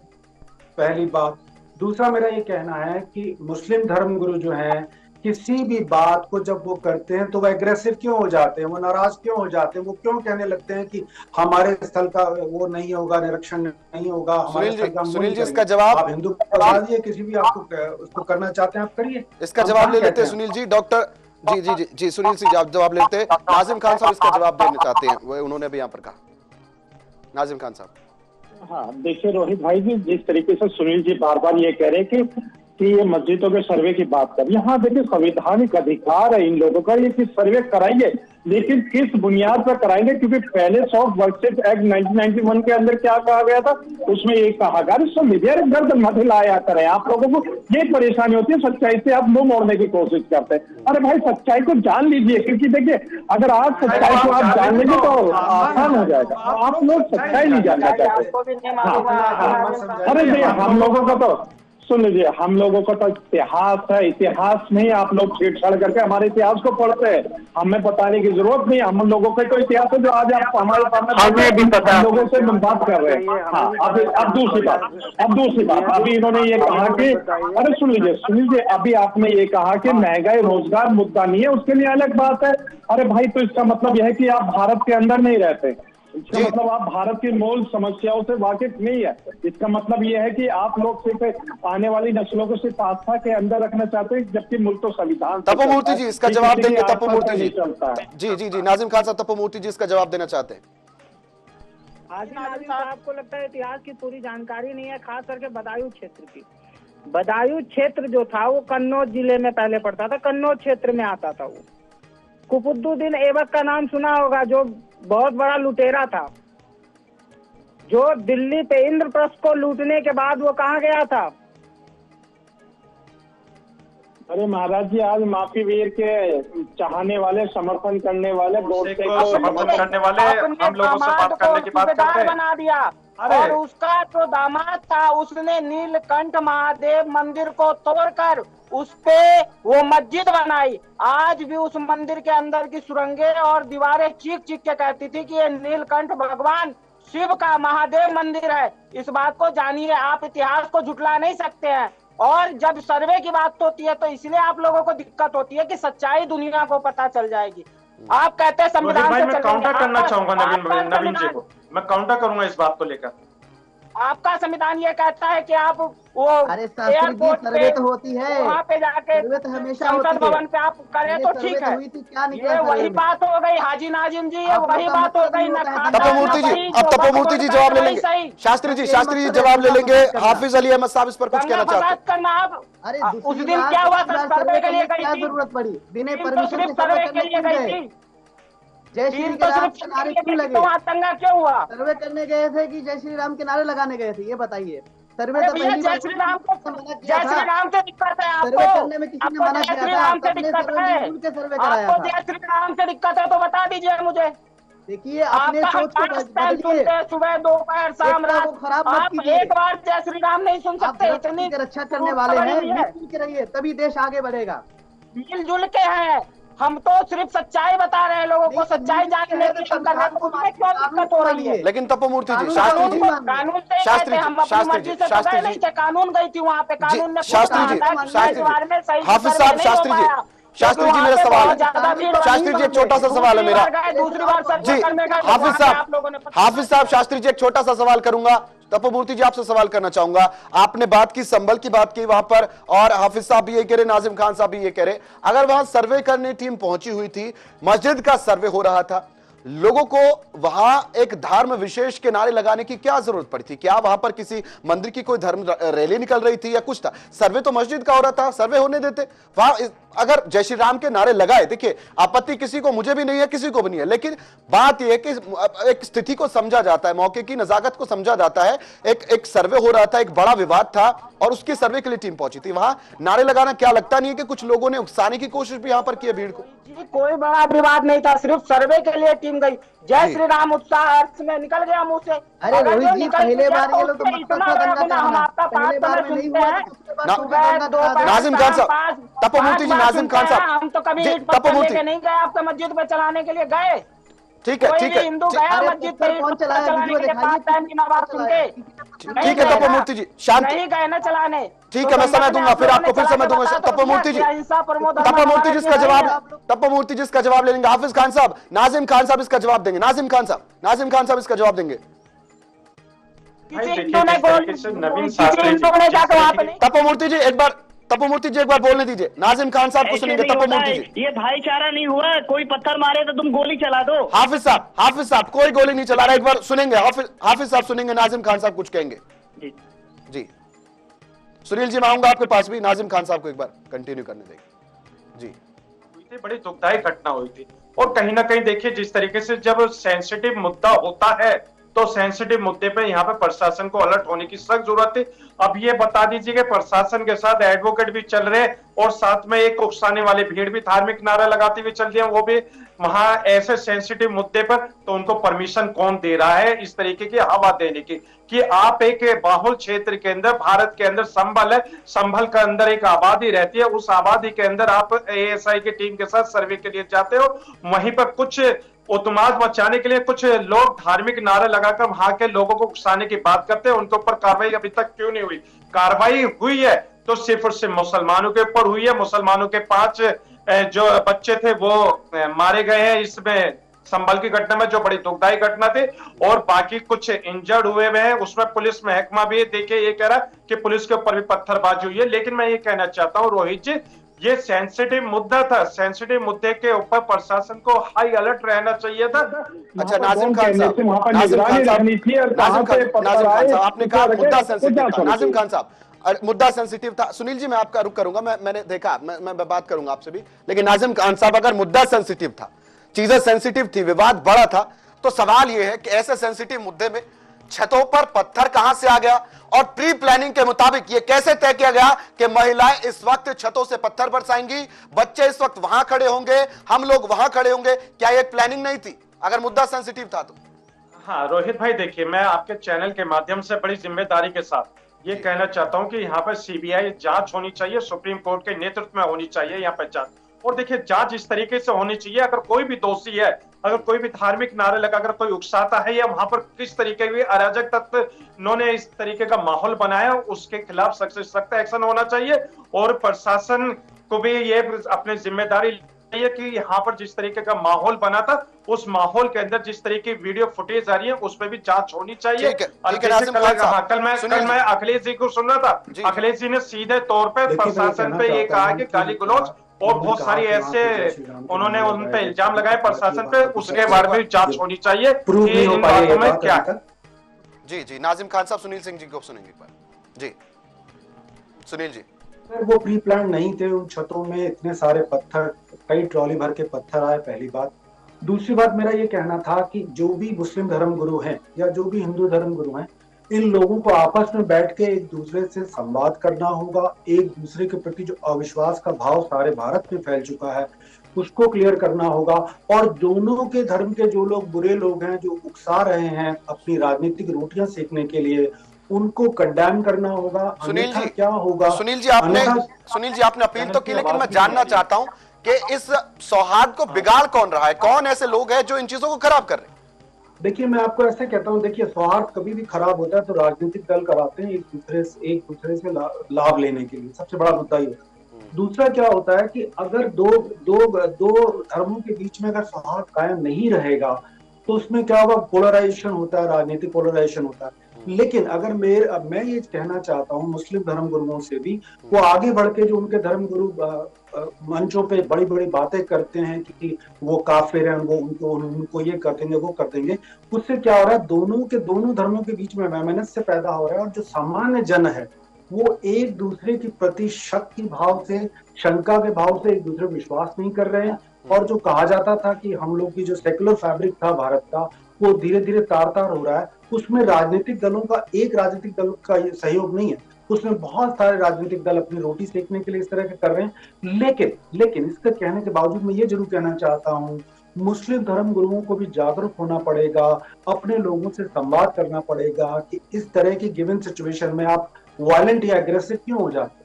पहली बात। दूसरा मेरा ये कहना है कि मुस्लिम धर्मगुरु जो हैं, किसी भी बात को जब वो करते हैं तो वो एग्रेसिव क्यों हो जाते हैं, वो नाराज क्यों हो जाते हैं? वो क्यों कहने लगते हैं कि हमारे स्थल का वो नहीं होगा, निरीक्षण नहीं होगा, हमारे स्थल का? सुनील जी इसका जवाब आप हिंदू प्रसाद ये किसी भी आपको उसको करना चाहते हैं आप करिए। इसका जवाब ले लेते हैं सुनील जी। डॉक्टर जी सुनील सिंह आप जवाब लेते हैं। नाजिम खान साहब इसका जवाब देना चाहते हैं, वो उन्होंने भी यहाँ पर कहा। नाजिम खान साहब। हाँ, देखिए रोहित भाई जी, जिस तरीके से सुनील जी बार बार ये कह रहे हैं कि ये मस्जिदों के सर्वे की बात कर, यहाँ देखिए संवैधानिक अधिकार है इन लोगों का, ये किस सर्वे कराएंगे, लेकिन किस बुनियाद पर कराएंगे? क्योंकि पहले ऑफ वर्शिप एक्ट 1991 के अंदर क्या कहा गया था? उसमें ये कहा गया मीडिया गर्दन मत हिलाया करें। आप लोगों को ये परेशानी होती है, सच्चाई से आप मुंह मोड़ने की कोशिश करते हैं। अरे भाई सच्चाई को जान लीजिए, क्योंकि देखिए अगर आज सच्चाई को आप जान लेंगे तो आसान हो जाएगा। आप लोग सच्चाई नहीं जानना चाहते। अरे नहीं, हम लोगों का तो सुन लीजिए, हम लोगों का तो इतिहास है, इतिहास नहीं आप लोग छेड़छाड़ करके हमारे इतिहास को पढ़ते हैं। हमें बताने की जरूरत नहीं, हम लोगों का तो इतिहास है जो आज आप हमारे सामने भी पता, हम लोगों से बात कर रहे हैं। हाँ, अब दूसरी बात अभी इन्होंने ये कहा कि अरे सुन लीजिए अभी आपने ये कहा कि महंगाई रोजगार मुद्दा नहीं है, उसके लिए अलग बात है। अरे भाई, तो इसका मतलब यह है कि आप भारत के अंदर नहीं रहते, इसका मतलब आप भारत की मूल समस्याओं से वाकिफ नहीं है। इसका मतलब यह है कि आप लोग सिर्फ आने वाली नस्लों को सिर्फ आस्था के अंदर रखना चाहते हैं, जबकि मुल्क तो संविधान। तपोमूर्ति जी इसका जवाब देंगे। तपोमूर्ति जी जी नाजिम खान साहब तपोमूर्ति जी इसका जवाब देना चाहते हैं। नाजिम साहब को लगता है इतिहास की पूरी जानकारी नहीं है, खास करके बदायूं क्षेत्र की। बदायूं क्षेत्र जो था वो कन्नौज जिले में पहले पड़ता था, कन्नौज क्षेत्र में आता था। वो कुतुबुद्दीन ऐबक का नाम सुना होगा, जो बहुत बड़ा लुटेरा था, जो दिल्ली पे इंद्रप्रस्थ को लूटने के बाद वो कहाँ गया था? अरे महाराज जी, आज माफी वीर के चाहने वाले, समर्थन करने वाले, गोडसे को समर्थन करने वाले हम लोगों से बात करने की बात करते हैं। बना दिया। और उसका जो दामाद था उसने नीलकंठ महादेव मंदिर को तोड़कर उस पे वो मस्जिद बनाई। आज भी उस मंदिर के अंदर की सुरंगें और दीवारें चीख चीख के कहती थी कि ये नीलकंठ भगवान शिव का महादेव मंदिर है। इस बात को जानिए, आप इतिहास को झुठला नहीं सकते हैं। और जब सर्वे की बात होती है तो इसलिए आप लोगों को दिक्कत होती है कि सच्चाई दुनिया को पता चल जाएगी। आप कहते हैं संविधान से मैं काउंटर करना चाहूंगा नवीन जी को, मैं काउंटर करूंगा इस बात को लेकर। आपका संविधान ये कहता है कि आप वो एयरपोर्ट सर्वे तो होती है, वहाँ पे जाके संसद भवन पे आप करें तो ठीक है। ये वही बात हो गई हाजी नाजिम जी, ये वही बात हो गई। तपोमूर्ति जी, अब तपोमूर्ति जी जवाब ले लेंगे। शास्त्री जी जवाब ले लेंगे। हाफिज अली अहमद साहब इस पर कुछ कहना चाहते हैं? करना आप उस दिन क्या हुआ? सर्वे के लिए गई थी, जरूरत पड़ी, बिना परमिशन के सर्वे के लिए गई थी। जय श्री टीम तो राम सिर्फ के नारे सर्वे क्यों के लगे? तो वहाँ दंगा क्यों हुआ? सर्वे करने गए थे कि जय श्री राम के नारे लगाने गए थे, ये बताइए। सर्वे अरे तो भैया पहली बार जय श्री राम को, मना किया जय श्री था। राम से दिक्कत है सर्वे आपको, करने में किसी ने आपको मना जय किया श्री था? राम से सबने दिक्कत सर्वे है, मिलजुल के सर्वे कराया आपको था। जय श्री राम से दिक्कत है तो बता दीजिए मुझे। देखिए अपने आपका हम सोच को 5 टाइम बदलिए, सुनते हैं, सुबह दोपहर शाम एकता रात, को खराब मत आप कीजिए। एक बार जय श्री राम नहीं सुन आप सकते? धर्म इतनी की रक्षा करने वाले हैं, मिलजुल के रहिए तभी देश आगे बढ़ेगा। मिलजुल के हैं हम, तो सिर्फ सच्चाई बता रहे हैं लोगों को, सच्चाई जानने की हम कर रहे हैं, तो उसमें क्यों दिक्कत हो रही है? लेकिन तपोमूर्ति जी, कानून शास्त्री कानून जी, को कानून से ही शास्त्री कहते हैं, जी, हम अपनी शास्त्री मर्जी जी, से तो शास्त्री गए जी, नहीं थे, कानून गई थी वहाँ पे, कानून ने शास्त्री जी, शास्त्री जी, हाफिज साहब, शास्त्री जी, शास्त्री जी मेरा सवाल है, शास्त्री जी एक छोटा सा सवाल है मेरा दूसरी बार जी, हाफिज साहब, हाफिज साहब, शास्त्री जी एक छोटा सा सवाल करूंगा। तपोमूर्ति जी आपसे सवाल करना चाहूंगा, आपने बात की, संभल की बात की वहां पर, और हाफिज साहब भी ये कह रहे, नाजिम खान साहब भी ये कह रहे, अगर वहां सर्वे करने टीम पहुंची हुई थी, मस्जिद का सर्वे हो रहा था, लोगों को वहां एक धर्म विशेष के नारे लगाने की क्या जरूरत पड़ी थी? क्या वहां पर किसी मंदिर की कोई धर्म रैली निकल रही थी या कुछ था? सर्वे तो मस्जिद का हो रहा था, सर्वे होने देते। वहां अगर जय श्री राम के नारे लगाए, देखिए आपत्ति किसी को, मुझे भी नहीं है, किसी को भी नहीं है, लेकिन बात यह है कि एक स्थिति को समझा जाता है, मौके की नजाकत को समझा जाता है। एक सर्वे हो रहा था, एक बड़ा विवाद था और उसके सर्वे के लिए टीम पहुंची थी, वहां नारे लगाना क्या लगता नहीं है कि कुछ लोगों ने उकसाने की कोशिश भी यहां पर की है भीड़ को? कोई बड़ा विवाद नहीं था, सिर्फ सर्वे के लिए टीम गई। जय श्री राम उत्साह अर्थ में निकल गया मुंह से। अरे रोहित जी, पहले बार ये लोग तो इतना बड़ा गुना हम आपका पहले बार में नहीं हुआ, नाजिम खान साहब, तपोमूर्ति जी, नाजिम खान साहब, हम तो कभी जी, ईंट पत्थर तपोमूर्ति, लेके नहीं गए आपके मस्जिद में चलाने के लिए गए। ठीक है, कोई ठीक भी है, हिंदू गया मस्जिद पे ईंट पत्थर चलाने के लिए 5 टाइम की नमाज सुन के? ठीक है तपोमूर्ति जी, शांति, नहीं गए ना चलाने। ठीक है, मैं समय दूंगा, फिर आपको फिर समय दूंगा। तपोमूर्ति जी, तपोमूर्ति जी इसका जवाब, तपोमूर्ति जी इसका जवाब ले लेंगे। हाफिज खान साहब, नाजिम खान साहब इसका जवाब देंगे। नाजिम खान साहब, नाजिम खान साहब इसका जवाब देंगे। तपोमूर्ति जी एक बार, तपोमूर्ति जी एक बार बोलने दीजिए, नाजिम खान साहब को सुनेंगे। तपोमूर्ति जी, ये भाईचारा नहीं हुआ, कोई पत्थर मारे तो तुम गोली चला दो। हाफिज साहब, हाफिज साहब कोई गोली नहीं चला रहा, एक बार सुनेंगे, हाफिज साहब सुनेंगे, नाजिम खान साहब कुछ कहेंगे जी। सुनील जी मैं आऊंगा आपके पास भी, नाजिम खान साहब को एक बार कंटिन्यू करने देंगे जी। बड़ी दुखदायी घटना हुई थी, और कहीं ना कहीं देखिए जिस तरीके से जब सेंसिटिव मुद्दा होता है तो सेंसिटिव मुद्दे पे यहाँ पे प्रशासन को अलर्ट होने की सख्त जरूरत है। अब ये बता दीजिए कि प्रशासन के साथ एडवोकेट भी चल रहे और साथ में एक उकसाने वाली भीड़ भी धार्मिक नारा लगाते हुए चल रही है, वो भी वहां ऐसे सेंसिटिव मुद्दे पर, तो उनको परमिशन कौन दे रहा है इस तरीके की हवा देने की? कि आप एक बाहुल क्षेत्र के अंदर, भारत के अंदर संभल है, संभल के अंदर एक आबादी रहती है, उस आबादी के अंदर आप एएसआई की टीम के साथ सर्वे के लिए जाते हो, वहीं पर कुछ उत्माद मचाने के लिए कुछ लोग धार्मिक नारे लगाकर वहां के लोगों को उकसाने की बात करते हैं। उनके ऊपर कार्रवाई अभी तक क्यों नहीं हुई? कार्रवाई हुई है तो सिर्फ और सिर्फ मुसलमानों के ऊपर हुई है। मुसलमानों के 5 जो बच्चे थे वो मारे गए हैं इसमें, संभल की घटना में, जो बड़ी दुखदायी घटना थी, और बाकी कुछ इंजर्ड हुए हैं। उसमें पुलिस महकमा भी देखिए ये कह रहा है कि पुलिस के ऊपर भी पत्थरबाजी हुई है। लेकिन मैं ये कहना चाहता हूं रोहित जी, ये सेंसिटिव मुद्दा था, सेंसिटिव मुद्दे के ऊपर प्रशासन को हाई अलर्ट रहना चाहिए था। अच्छा नाजिम खान साहब, नाजिम खान साहब आपने कहा मुद्दा सेंसिटिव था, नाजिम खान साहब मुद्दा सेंसिटिव था। सुनील जी मैं आपका रुख करूंगा, मैंने देखा, मैं बात करूंगा आपसे भी, लेकिन नाजिम खान साहब अगर मुद्दा सेंसिटिव था, चीजें सेंसिटिव थी, विवाद बड़ा था, तो सवाल यह है कि ऐसे सेंसिटिव मुद्दे में छतों पर पत्थर कहां से आ गया, और प्री प्लानिंग के मुताबिक यह कैसे तय किया गया कि महिलाएं इस वक्त छतों से पत्थर बरसाएंगी, बच्चे इस वक्त वहां खड़े होंगे, हम लोग वहां खड़े होंगे? क्या यह प्लानिंग नहीं थी अगर मुद्दा सेंसिटिव था तो? हाँ रोहित भाई देखिए, मैं आपके चैनल के माध्यम से बड़ी जिम्मेदारी के साथ ये कहना चाहता हूं कि यहाँ पर सीबीआई जांच होनी चाहिए, सुप्रीम कोर्ट के नेतृत्व में होनी चाहिए यहाँ पर जांच। और देखिए जांच इस तरीके से होनी चाहिए, अगर कोई भी दोषी है, अगर कोई भी धार्मिक नारे लगाकर कोई उकसाता है, या वहां पर किस तरीके के अराजक तत्व उन्होंने इस तरीके का माहौल बनाया, उसके खिलाफ सख्त से सख्त एक्शन होना चाहिए। और प्रशासन को भी ये अपनी जिम्मेदारी है कि यहाँ पर जिस तरीके का माहौल बना था, उस माहौल के अंदर जिस तरीके की वीडियो फुटेज आ रही है उस पर भी जांच होनी चाहिए। कल मैं अखिलेश जी को सुन रहा था, अखिलेश जी ने सीधे तौर पर प्रशासन पे ये कहा कि गाली गलौज और बहुत सारी ऐसे उन्होंने उन पे इल्जाम लगाए प्रशासन पे, उसके बारे में जांच होनी चाहिए कि इन बातों में क्या है। जी नाजिम खान साहब सुनील सिंह जी को सुनेंगे एक बार जी। सुनील जी, वो प्री प्लान नहीं थे, उन छतों में इतने सारे पत्थर, कई ट्रॉली भर के पत्थर आए, पहली बात। दूसरी बात मेरा ये कहना था कि जो भी मुस्लिम धर्मगुरु हैं या जो भी हिंदू धर्मगुरु हैं, इन लोगों को आपस में बैठ के एक दूसरे से संवाद करना होगा। एक दूसरे के प्रति जो अविश्वास का भाव सारे भारत में फैल चुका है उसको क्लियर करना होगा। और दोनों के धर्म के जो लोग बुरे लोग हैं, जो उकसा रहे हैं अपनी राजनीतिक रोटियां सेकने के लिए, उनको कंडेम करना होगा। सुनील जी, क्या होगा? सुनील जी आपने अपील तो की, लेकिन मैं जानना चाहता हूं कि इस सौहार्द को बिगाड़ कौन रहा है? कौन ऐसे लोग हैं जो इन चीजों को खराब कर रहे हैं? देखिए, मैं आपको ऐसे कहता हूं, देखिए सौहार्द कभी भी खराब होता है तो राजनीतिक दल कराते हैं एक दूसरे से लाभ लेने के लिए। सबसे बड़ा मुद्दा ये होता है। दूसरा क्या होता है कि अगर दो धर्मों के बीच में अगर सौहार्द कायम नहीं रहेगा तो उसमें क्या होगा? पोलराइजेशन होता है, राजनीतिक पोलराइजेशन होता है। लेकिन अगर मैं ये कहना चाहता हूँ मुस्लिम धर्मगुरुओं से भी, वो आगे बढ़ के जो उनके धर्मगुरु मंचों पे बड़ी बड़ी बातें करते हैं कि वो काफिर हैं, वो उनको ये कर देंगे, वो कर देंगे, उससे क्या हो रहा है? दोनों धर्मों के बीच में वैमनस्य पैदा हो रहा है। और जो सामान्य जन है वो एक दूसरे के प्रति शक के भाव से, शंका के भाव से एक दूसरे को विश्वास नहीं कर रहे हैं। और जो कहा जाता था कि हम लोग की जो सेकुलर फैब्रिक था भारत का, वो धीरे धीरे तार तार हो रहा है। उसमें राजनीतिक दलों का, एक राजनीतिक दल का सहयोग नहीं है, उसमें बहुत सारे राजनीतिक दल अपनी रोटी सेकने के लिए इस तरह के कर रहे हैं। लेकिन इसके कहने के बावजूद मैं ये जरूर कहना चाहता हूँ, मुस्लिम धर्म गुरुओं को भी जागरूक होना पड़ेगा, अपने लोगों से संवाद करना पड़ेगा कि इस तरह की गिवन सिचुएशन में आप वायलेंट या एग्रेसिव क्यों हो जाते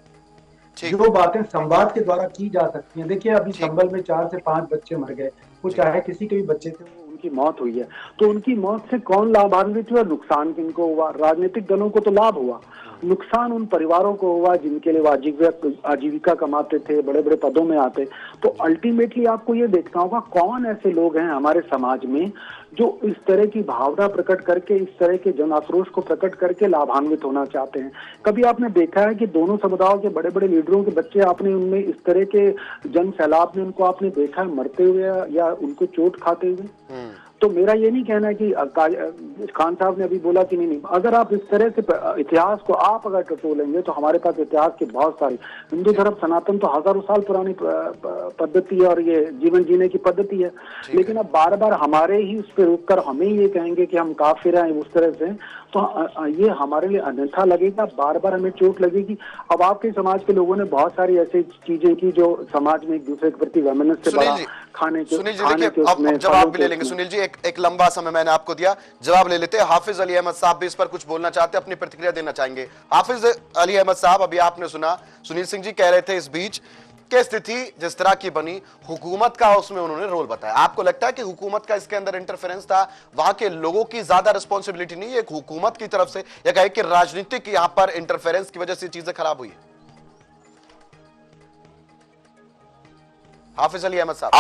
हैं। जो बातें संवाद के द्वारा की जा सकती हैं। देखिए, अभी संभल में 4 से 5 बच्चे मर गए, वो चाहे किसी के भी बच्चे थे, उनकी मौत हुई है। तो उनकी मौत से कौन लाभान्वित हुआ? नुकसान किनको हुआ? राजनीतिक दलों को तो लाभ हुआ, नुकसान उन परिवारों को हुआ जिनके लिए वो आजीविका कमाते थे, बड़े बड़े पदों में आते। तो अल्टीमेटली आपको ये देखना होगा कौन ऐसे लोग हैं हमारे समाज में जो इस तरह की भावना प्रकट करके, इस तरह के जन आक्रोश को प्रकट करके लाभान्वित होना चाहते हैं। कभी आपने देखा है कि दोनों समुदायों के बड़े बड़े लीडरों के बच्चे, आपने उनमें इस तरह के जन सैलाब में उनको आपने देखा है मरते हुए या उनको चोट खाते हुए? तो मेरा ये नहीं कहना है कि खान साहब ने अभी बोला कि नहीं, अगर आप इस तरह से इतिहास को आप अगर टटोलेंगे तो हमारे पास इतिहास की बहुत सारी, हिंदू धर्म सनातन तो हजारों साल पुरानी पद्धति है और ये जीवन जीने की पद्धति है। लेकिन अब बार बार हमारे ही उस पर रुककर हमें ये कहेंगे कि हम काफिर हैं उस तरह से, तो ये हमारे लिए अन्यथा लगेगा, बार बार हमें चोट लगेगी। अब आपके समाज के लोगों ने बहुत सारी ऐसी चीजें की जो समाज में एक दूसरे के प्रति वैमनस्य बढ़ा, खाने के अब जवाब भी ले लेंगे। सुनील जी, एक लंबा समय मैंने आपको दिया, जवाब ले लेते हैं। हाफिज अली अहमद साहब भी इस पर कुछ बोलना चाहते हैं, अपनी प्रतिक्रिया देना चाहेंगे। हाफिज अली अहमद साहब, अभी आपने सुना सुनील सिंह जी कह रहे थे इस बीच कि स्थिति जिस तरह की बनी, हुकूमत का उसमें उन्होंने रोल बताया। आपको लगता है कि हुकूमत का इसके अंदर इंटरफेरेंस था? वहां के लोगों की ज्यादा रिस्पॉन्सिबिलिटी नहीं है, एक हुकूमत की तरफ से, या कहे कि राजनीतिक यहां पर इंटरफेरेंस की वजह से चीजें खराब हुई है? हाफिज अली अहमद साहब।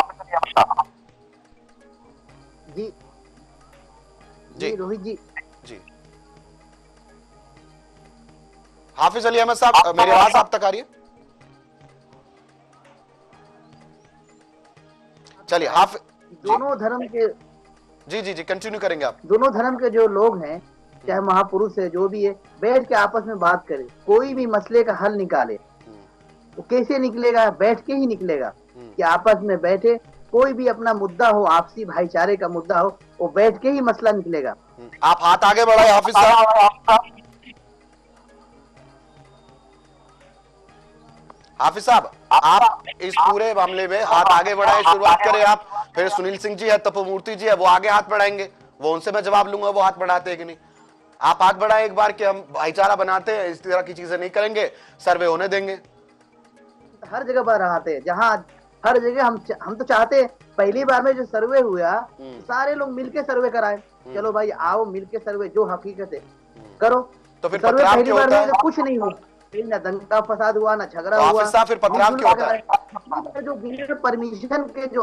जी रोहित जी। हाफिज अली अहमद साहब, मेरी आवाज आप तक आ रही है? चलिए, दोनों धर्म के जी कंटिन्यू करेंगे आप। दोनों धर्म के जो लोग हैं, चाहे महापुरुष है, जो भी है, बैठ के आपस में बात करें, कोई भी मसले का हल निकाले। तो कैसे निकलेगा? बैठ के ही निकलेगा कि आपस में बैठे, कोई भी अपना मुद्दा हो, आपसी भाईचारे का मुद्दा हो, वो बैठ के ही मसला निकलेगा। आप हाथ आगे बढ़ाए हाफिज साहब। हाफिज साहब, आप इस पूरे मामले में हाथ आगे बढ़ाए, शुरुआत करें आप, फिर सुनील सिंह जी है, तपोमूर्ति जी है, वो आगे हाथ बढ़ाएंगे, वो उनसे मैं जवाब लूंगा वो हाथ बढ़ाते हैं कि नहीं। आप हाथ बढ़ाए एक बार कि हम भाईचारा बनाते हैं, इस तरह की चीजें नहीं करेंगे, सर्वे होने देंगे। हर जगह बढ़ाते हैं, जहाँ हर जगह हम तो चाहते हैं पहली बार में जो सर्वे हुआ, सारे लोग मिलके सर्वे कराए। चलो भाई आओ मिलके सर्वे, जो हकीकत है करो। तो फिर सर्वे पहली बार में कुछ नहीं हुआ, न दंगा फसाद हुआ, न झगड़ा हुआ। फिर पथराव क्यों होता है? जो बिना परमिशन के जो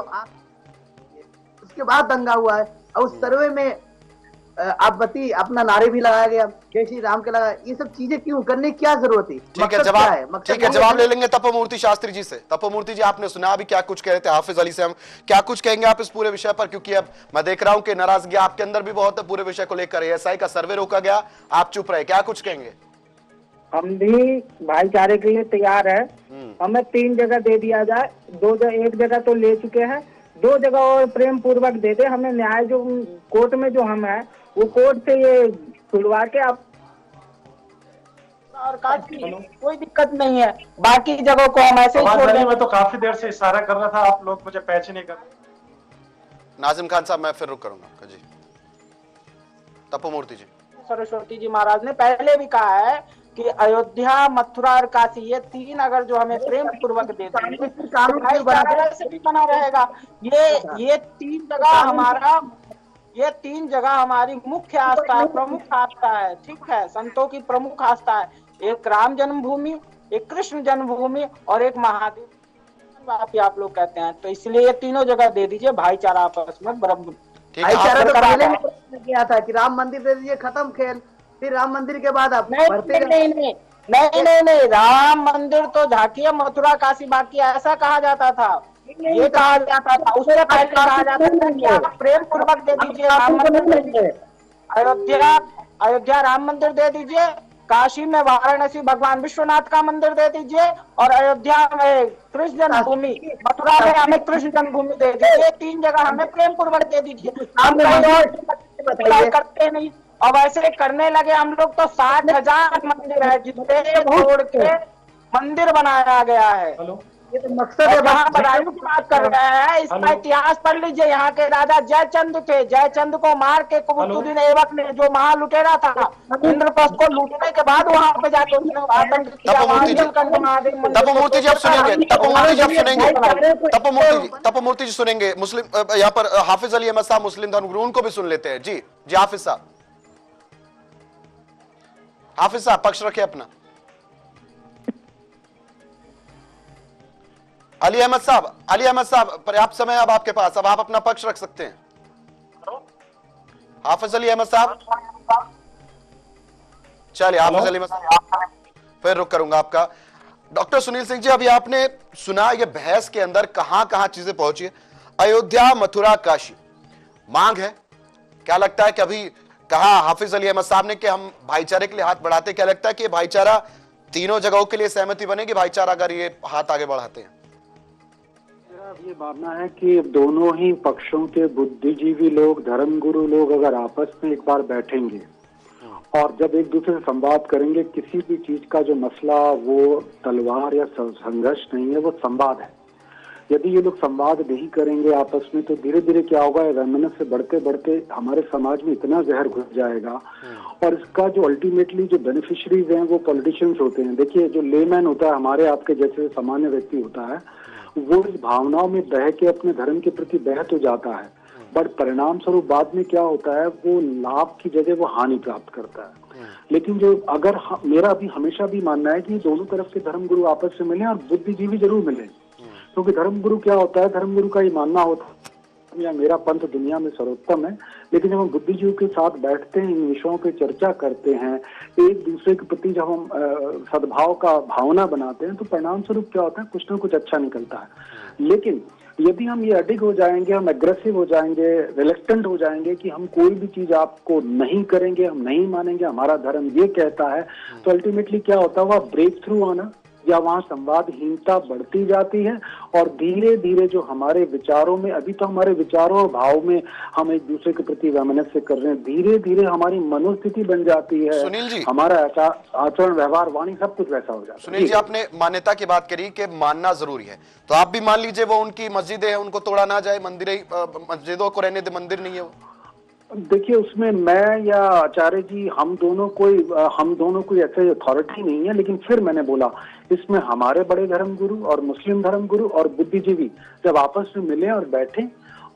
उसके बाद दंगा हुआ है, और उस सर्वे में आपत्ति अपना नारे भी लगाया गया, जय श्री राम के लगा। ये सब चीजें क्यों करने की क्या जरूरत थी? ठीक है, जवाब ले लेंगे तपोमूर्ति शास्त्री जी से। तपोमूर्ति जी, आपने सुना अभी क्या कुछ कह रहे थे हाफिज अली से, हम क्या कुछ कहेंगे आप इस पूरे विषय पर? क्योंकि अब मैं देख रहा हूं कि नाराजगी आपके अंदर भी बहुत है पूरे विषय को लेकर। एएसआई का सर्वे रोका गया, आप चुप रहे, क्या कुछ कहेंगे? हम भी भाईचारे के लिए तैयार है, हमें 3 जगह दे दिया जाए, 2 एक जगह तो ले चुके हैं, 2 जगह और प्रेम पूर्वक दे दे, हमें न्याय जो कोर्ट में जो हम है वो कोर्ट से ये छुड़वा के आप और काफी कोई दिक्कत नहीं है, बाकी जगहों को हम ऐसे ही छोड़ देंगे। मैं तो काफी देर से इशारा कर रहा था, आप लोग मुझे पैच नहीं कर रहे। नाजिम खान साहब मैं फिर रुक करूंगा आपका जी। तपो मूर्ति जी। सरस्वती जी महाराज ने पहले भी कहा है कि अयोध्या, मथुरा और काशी ये 3 अगर जो हमें प्रेम पूर्वक दे देंगे तो भाईचारा से भी बना रहेगा। ये 3 जगह हमारा, ये 3 जगह हमारी मुख्य आस्था है, प्रमुख आस्था है, ठीक है, संतों की प्रमुख आस्था है। एक राम जन्मभूमि, एक कृष्ण जन्मभूमि और एक महादेव आप लोग कहते हैं, तो इसलिए ये तीनों जगह दे दीजिए, भाईचारा आपस में बराबर। भाईचारा तो पहले भी किया था कि राम मंदिर दे दीजिए, खत्म खेल, फिर राम मंदिर के बाद आप नहीं, राम मंदिर तो झांकिए, मथुरा काशी बाकी, ऐसा कहा जाता था, ये कहा जाता था, उससे पहले कहा जाता था कि आप प्रेम पूर्वक दे दीजिए राम मंदिर, अयोध्या राम मंदिर दे दीजिए, काशी में वाराणसी भगवान विश्वनाथ का मंदिर दे दीजिए और अयोध्या में कृष्ण जन्मभूमि, मथुरा में हमें कृष्ण जन्मभूमि दे दीजिए। ये 3 जगह हमें प्रेम पूर्वक दे दीजिए, हम करते नहीं और वैसे करने लगे हम लोग तो 60,000 मंदिर है जिससे तोड़ के मंदिर बनाया गया है। ये तो मकसद है। यहाँ बदायूं की बात कर रहे हैं, इसका इतिहास पढ़ लीजिए। यहाँ के राजा जयचंद थे, जयचंद को मार के कुतुबुद्दीन ऐबक ने, जो महालुटेरा था, इंद्रप्रस्थ को लूटने के बाद वहाँ पे जाके उसने आतंक किया। तपोमूर्ति जी आप सुनेंगे, तपोमूर्ति जी आप सुनेंगे, तपोमूर्ति जी सुनेंगे। मुस्लिम यहाँ पर हाफिज अली अहमद साहब मुस्लिम धर्मगुरु, उनको भी सुन लेते हैं। जी जी हाफिज साहब, हाफिज साहब पक्ष रखे अपना। अली अहमद साहब पर्याप्त समय अब आपके पास, अब आप अपना पक्ष रख सकते हैं। हाफिज अली अहमद साहब, चलिए हाफिज अली अहमद साहब फिर रुक करूंगा आपका। डॉक्टर सुनील सिंह जी, अभी आपने सुना ये बहस के अंदर कहां कहां चीजें पहुंची है। अयोध्या, मथुरा, काशी मांग है। क्या लगता है कि अभी कहा हाफिज अली अहमद साहब ने कि हम भाईचारे के लिए हाथ बढ़ाते, क्या लगता है कि भाईचारा तीनों जगहों के लिए सहमति बनेगी भाईचारा अगर ये हाथ आगे बढ़ाते हैं? ये मानना है कि दोनों ही पक्षों के बुद्धिजीवी लोग, धर्मगुरु लोग अगर आपस में एक बार बैठेंगे और जब एक दूसरे से संवाद करेंगे, किसी भी चीज का जो मसला वो तलवार या संघर्ष नहीं है, वो संवाद है। यदि ये लोग संवाद नहीं करेंगे आपस में तो धीरे धीरे क्या होगा, वैमनस से बढ़ते बढ़ते हमारे समाज में इतना जहर घुस जाएगा और इसका जो अल्टीमेटली जो बेनिफिशियरीज हैं वो पॉलिटिशियंस होते हैं। देखिए, जो लेमैन होता है, हमारे आपके जैसे सामान्य व्यक्ति होता है, वो इस भावनाओं में बह के अपने धर्म के प्रति बह तो जाता है, बट परिणाम स्वरूप बाद में क्या होता है, वो लाभ की जगह वो हानि प्राप्त करता है। लेकिन जो अगर मेरा भी हमेशा भी मानना है कि दोनों तरफ के धर्मगुरु आपस में मिले और बुद्धिजीवी जरूर मिले, क्योंकि धर्मगुरु क्या होता है, धर्मगुरु का ये मानना होता है या मेरा पंथ दुनिया में सर्वोत्तम है, लेकिन जब हम बुद्धिजीवी के साथ बैठते हैं, इन विषयों पे चर्चा करते हैं, एक दूसरे के प्रति जब हम सद्भाव का भावना बनाते हैं, तो परिणाम स्वरूप क्या होता है, कुछ ना कुछ अच्छा निकलता है। लेकिन यदि हम ये अडिग हो जाएंगे, हम एग्रेसिव हो जाएंगे, रिलेक्टेंट हो जाएंगे कि हम कोई भी चीज आपको नहीं करेंगे, हम नहीं मानेंगे, हमारा धर्म ये कहता है, तो अल्टीमेटली क्या होता है, वह ब्रेक थ्रू आना या वहाँ संवादहीनता बढ़ती जाती है और धीरे धीरे जो हमारे विचारों में, अभी तो हमारे विचारों और भाव में हम एक दूसरे के प्रति वैमनस्य कर रहे हैं, धीरे धीरे हमारी मनोस्थिति बन जाती है, सुनील जी, हमारा आचरण, व्यवहार, वाणी सब कुछ वैसा हो जाता है। सुनील जी, आपने मान्यता की बात करी कि मानना जरूरी है, तो आप भी मान लीजिए वो उनकी मस्जिदें हैं, उनको तोड़ा ना जाए, मस्जिदों को रहने दे, मंदिर नहीं है वो। देखिए, उसमें मैं या आचार्य जी हम दोनों कोई ऐसे अथॉरिटी नहीं है, लेकिन फिर मैंने बोला इसमें हमारे बड़े धर्मगुरु और मुस्लिम धर्मगुरु और बुद्धिजीवी जब आपस में मिले और बैठे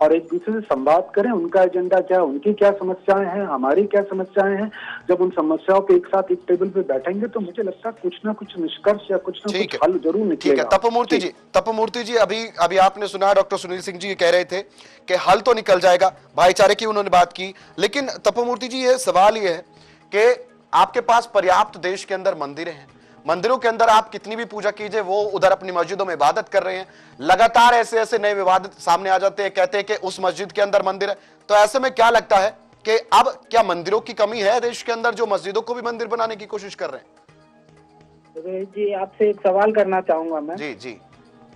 और एक दूसरे से संवाद करें, उनका एजेंडा क्या है, उनकी क्या समस्याएं हैं, हमारी क्या समस्याएं हैं, जब उन समस्याओं पे एक साथ एक टेबल पे बैठेंगे तो मुझे लगता है कुछ ना कुछ निष्कर्ष या कुछ ना कुछ हल जरूर निकलेगा। तपोमूर्ति जी, अभी आपने सुना डॉक्टर सुनील सिंह जी कह रहे थे कि हल तो निकल जाएगा, भाईचारे की उन्होंने बात की, लेकिन तपोमूर्ति जी ये सवाल ये है कि आपके पास पर्याप्त देश के अंदर मंदिर हैं, मंदिरों के अंदर आप कितनी भी पूजा कीजिए, वो उधर अपनी मस्जिदों में इबादत कर रहे हैं, लगातार ऐसे ऐसे नए विवाद सामने आ जाते हैं, कहते हैं कि उस मस्जिद के अंदर मंदिर है, तो ऐसे में क्या लगता है कि अब क्या मंदिरों की कमी है देश के अंदर, जो मस्जिदों को भी मंदिर बनाने की कोशिश कर रहे हैं? जी, आपसे एक सवाल करना चाहूंगा मैं। जी जी।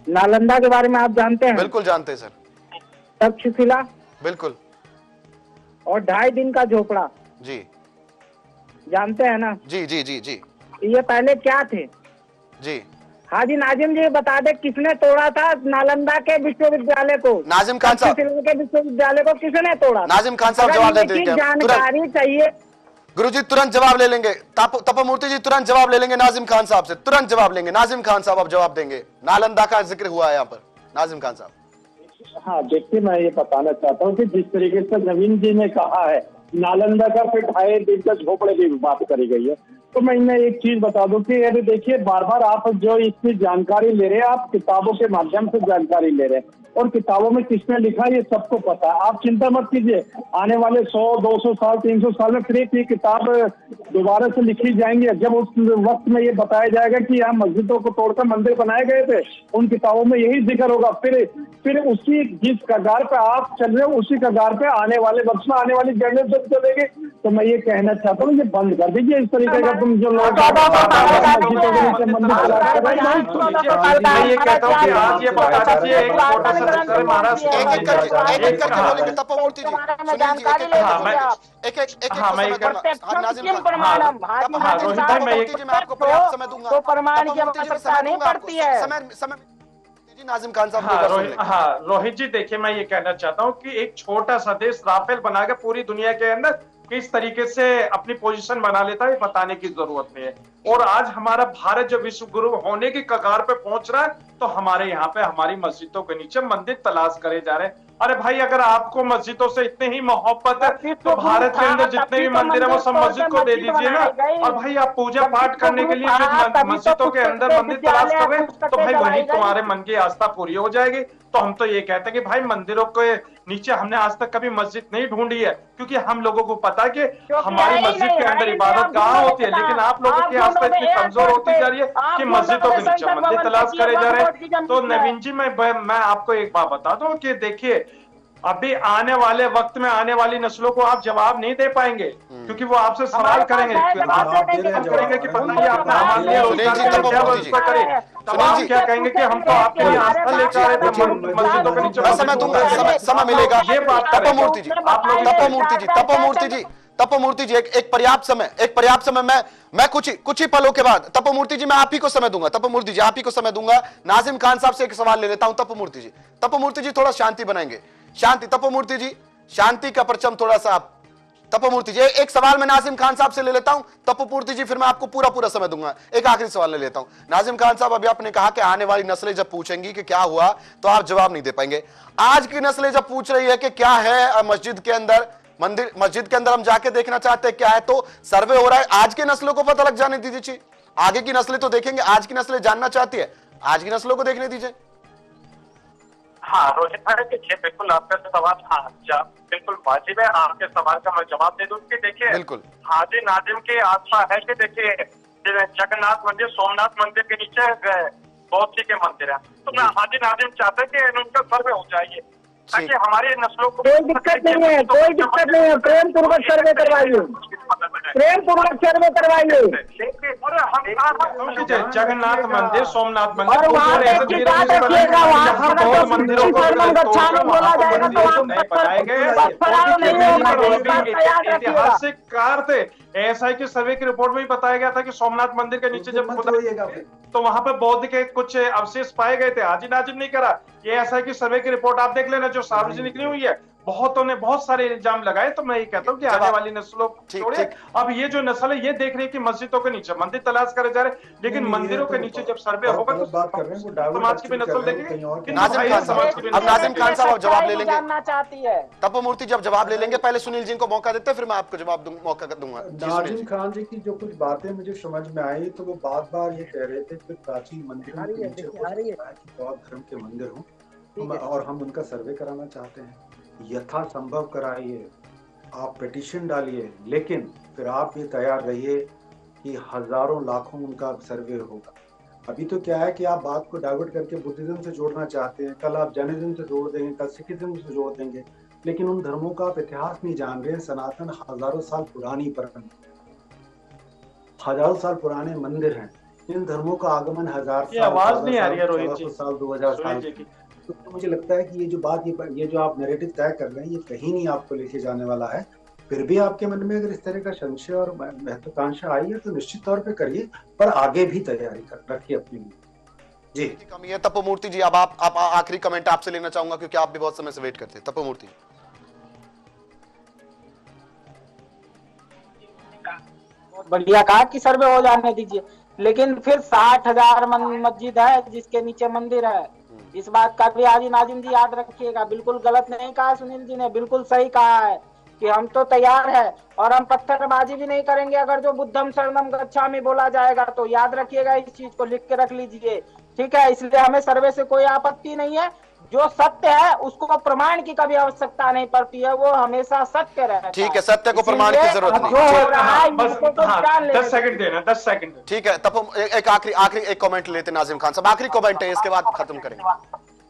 नालंदा के बारे में आप जानते हैं? बिल्कुल जानते हैं सर। तक्षशिला बिल्कुल और 2.5 दिन का झोपड़ा, जी जानते हैं ना? जी जी जी जी ये पहले क्या थे? जी। हाजी नाजिम जी बता दे, किसने तोड़ा था नालंदा के विश्वविद्यालय को? नाजिम खान साहब, तक्षशिला के विश्वविद्यालय को किसने तोड़ा? नाजिम खान साहब अगर जवाब दे इनकी दीजिए जानकारी चाहिए। गुरुजी तुरंत जवाब ले लेंगे। तपोमूर्ति जी तुरंत जवाब ले लेंगे नाजिम खान साहब से, तुरंत जवाब लेंगे। नाजिम खान साहब अब जवाब देंगे, नालंदा का जिक्र हुआ है यहाँ पर। नाजिम खान साहब। हाँ देखिए, मैं ये बताना चाहता हूँ कि जिस तरीके से नवीन जी ने कहा है नालंदा का, फिर 2.5 दिन का झोपड़े की बात करी गई है, तो मैं इन्हें एक चीज बता दूं कि अरे देखिए, बार बार आप जो इसकी जानकारी ले रहे हैं, आप किताबों के माध्यम से जानकारी ले रहे हैं, और किताबों में किसने लिखा ये सबको पता है। आप चिंता मत कीजिए, आने वाले 100-200 साल 300 साल में फिर ये किताब दोबारा से लिखी जाएंगी। जब उस वक्त में ये बताया जाएगा कि यहाँ मस्जिदों को तोड़कर मंदिर बनाए गए थे, उन किताबों में यही जिक्र होगा। फिर उसी जिस कगार पे आप चल रहे हो, उसी कगार पे आने वाले वक्त में आने वाली जनरेशन चलेगी। तो मैं ये कहना चाहता हूँ, ये बंद कर दीजिए इस तरीके का तुम जो लोग मैं ये कहता हूँ कि आज ये बता दीजिए एक छोटा सा नक्सर महाराष्ट्र एक करके बोलेंगे तपोमूर्ति जी, सुनील जी एक मैं ये आपको पर्याप्त समय दूंगा, तो प्रमाण की आवश्यकता नहीं पड़ती है। समय नाजिम खान साहब। रोहित जी देखिए, मैं ये कहना चाहता हूँ कि एक छोटा सा देश राफेल बना के पूरी दुनिया के अंदर किस तरीके से अपनी पोजीशन बना लेता है बताने की जरूरत नहीं है। और आज हमारा भारत जो विश्व गुरु होने की कगार पे पहुंच रहा है, तो हमारे यहाँ पे हमारी मस्जिदों के नीचे मंदिर तलाश करे जा रहे हैं। अरे भाई, अगर आपको मस्जिदों से इतनी ही मोहब्बत है तो भारत के अंदर जितने भी मंदिर है वो सब मस्जिद को दे दीजिए ना। और भाई आप पूजा पाठ करने के लिए जो मस्जिदों के अंदर मंदिर तलाश कर रहे हैं, तो भाई वही तुम्हारे मन की आस्था पूरी हो जाएगी। तो हम तो ये कहते हैं कि भाई मंदिरों के नीचे हमने आज तक कभी मस्जिद नहीं ढूंढी है, क्योंकि हम लोगों को पता है कि हमारी मस्जिद के अंदर इबादत कहाँ होती है। लेकिन आप लोगों की आस्था इतनी कमजोर होती जा रही है कि मस्जिदों के नीचे मंदिर तलाश करे जा रहे हैं। तो नवीन जी, मैं आपको एक बात बता दूं कि देखिए, अभी आने वाले वक्त में आने वाली नस्लों को आप जवाब नहीं दे पाएंगे, क्योंकि वो आपसे सवाल करेंगे कि पता नहीं आपने मान लिया तब आप क्या कहेंगे कि हम तो आपके लिए आस्था लेकर आए थे मस्जिदों के नीचे। समय दूंगा, समय मिलेगा। ये बात तपोमूर्ति जी, तपोमूर्ति जी एक पर्याप्त समय मैं कुछ ही पलों के बाद, तपोमूर्ति जी मैं आप ही को समय दूंगा। तपोमूर्ति जी आप ही को समय दूंगा। नाजिम खान साहब से एक सवाल ले लेता हूं। तपोमूर्ति जी थोड़ा शांति बनाएंगे, शांति। तपोमूर्ति जी शांति का परचम थोड़ा सा आप। तपोमूर्ति जी एक सवाल मैं नाजिम खान साहब से ले लेता हूं। तपोमूर्ति जी फिर मैं आपको पूरा समय दूंगा। एक आखिरी सवाल ले लेता हूं। नाजिम खान साहब, अभी आपने कहा कि आने वाली नस्लें जब पूछेंगी कि क्या हुआ, तो आप जवाब नहीं दे पाएंगे। आज की नस्लें जब पूछ रही है कि क्या है मस्जिद के अंदर, मस्जिद के अंदर हम जाके देखना चाहते हैं क्या है, तो सर्वे हो रहा है। आज के नस्लों को पता लग जाने दीजिए। आगे की नस्लें तो देखेंगे, आज की नस्लें जानना चाहती है, आज की नस्लों को देखने दीजिए। हाँ रोहित भाई, देखिए बिल्कुल आपका सवाल बिल्कुल वाजिब है। आपके सवाल का मैं जवाब दे दूं कि देखिए, हाजी नाजिम की आस्था है कि देखिए जगन्नाथ मंदिर, सोमनाथ मंदिर के नीचे बौद्ध जी के मंदिर है, तो मैं हाजी नाजिम चाहते हैं कि उनका सर्वे हो जाइए ताकि हमारी नस्लों को कोई दिक्कत नहीं है, कोई दिक्कत नहीं है। प्रेम पूर्वक सर्वे करवाइए, प्रेम पूर्वक सर्वे करवाइए। जगन्नाथ मंदिर, सोमनाथ मंदिर, और वहाँ पे एक बात रखिएगा, वहाँ मंदिरों को बोला जाएगा तो ऐतिहासिक कार थे। एएसआई के सर्वे की रिपोर्ट में भी बताया गया था कि सोमनाथ मंदिर के नीचे जब तो वहां पे बौद्ध के कुछ अवशेष पाए गए थे। हाजी नाजिम नहीं करा, एएसआई की सर्वे की रिपोर्ट आप देख लेना जो सार्वजनिक निकली हुई है। बहुतों ने बहुत सारे इल्जाम लगाए। तो मैं ये कहता हूँ कि आने वाली नस्लों छोड़िए, अब ये जो नस्ल है ये देख रही है कि मस्जिदों के नीचे मंदिर तलाश करे जा रहे, लेकिन मंदिरों के नीचे जब सर्वे होगा तो समाज की भी नस्ल देखेंगे। नाजिम खान साहब जवाब ले लेंगे, जानना चाहती है। तपोमूर्ति जब जवाब ले लेंगे, पहले सुनील जी को मौका देते हैं, फिर मैं आपको जवाब मौका दूंगा। नाजिम खान जी की जो कुछ बातें मुझे समझ में आई, तो वो बार ये कह रहे थे कि प्राचीन मंदिरों के नीचे बौद्ध धर्म के मंदिर हों और हम उनका सर्वे कराना चाहते हैं। यथासंभव कराइए, आप पिटीशन डालिए, लेकिन फिर आप ये तैयार रहिए कि हजारों लाखों उनका सर्वे होगा। अभी तो क्या है कि आप बात को डाइवर्ट करके बुद्धिज्म से जोड़ना चाहते हैं, कल आप जैनिज्म से जोड़ देंगे, कल सिखिज्म से जोड़ देंगे, लेकिन उन धर्मों का आप इतिहास नहीं जान रहे हैं। सनातन हजारों साल पुरानी परंपरा, हजारों साल पुराने मंदिर हैं। इन धर्मों का आगमन 1000 साल, आवाज नहीं आ रही है रोहित जी, 2000 साल तो मुझे लगता है कि ये जो बात, ये जो आप नैरेटिव तय कर रहे हैं, ये कहीं नहीं आपको लेके जाने वाला है। फिर भी आपके मन में अगर इस तरह का संशय और महत्वाकांक्षा आई है तो निश्चित तौर पे करिए, पर आगे भी तैयारी कर रखिए अपनी जी। कमी है तपोमूर्ति जी, अब आप आखिरी कमेंट आपसे लेना चाहूंगा क्योंकि आप भी बहुत समय से वेट करते हैं। तपोमूर्ति बहुत बढ़िया कहा कि सर्वे हो जाने दीजिए, लेकिन फिर 60,000 मस्जिद है जिसके नीचे मंदिर है। इस बात का भी हाजी नाजिम जी याद रखिएगा। बिल्कुल गलत नहीं कहा सुनील जी ने, बिल्कुल सही कहा है कि हम तो तैयार है और हम पत्थरबाजी भी नहीं करेंगे। अगर जो बुद्धम शरणम गच्छामि बोला जाएगा तो याद रखिएगा, इस चीज को लिख के रख लीजिए, ठीक है। इसलिए हमें सर्वे से कोई आपत्ति नहीं है। जो सत्य है उसको प्रमाण की कभी आवश्यकता नहीं पड़ती है, वो हमेशा सत्य रहता है। ठीक है, सत्य को प्रमाण की जरूरत नहीं। जो हो रहा है इसको तो जान ले। 10 सेकंड देना, 10 सेकंड। ठीक है, तब एक आखिरी एक कमेंट लेते नाजिम खान साहब, आखिरी कमेंट है, इसके बाद खत्म करेंगे।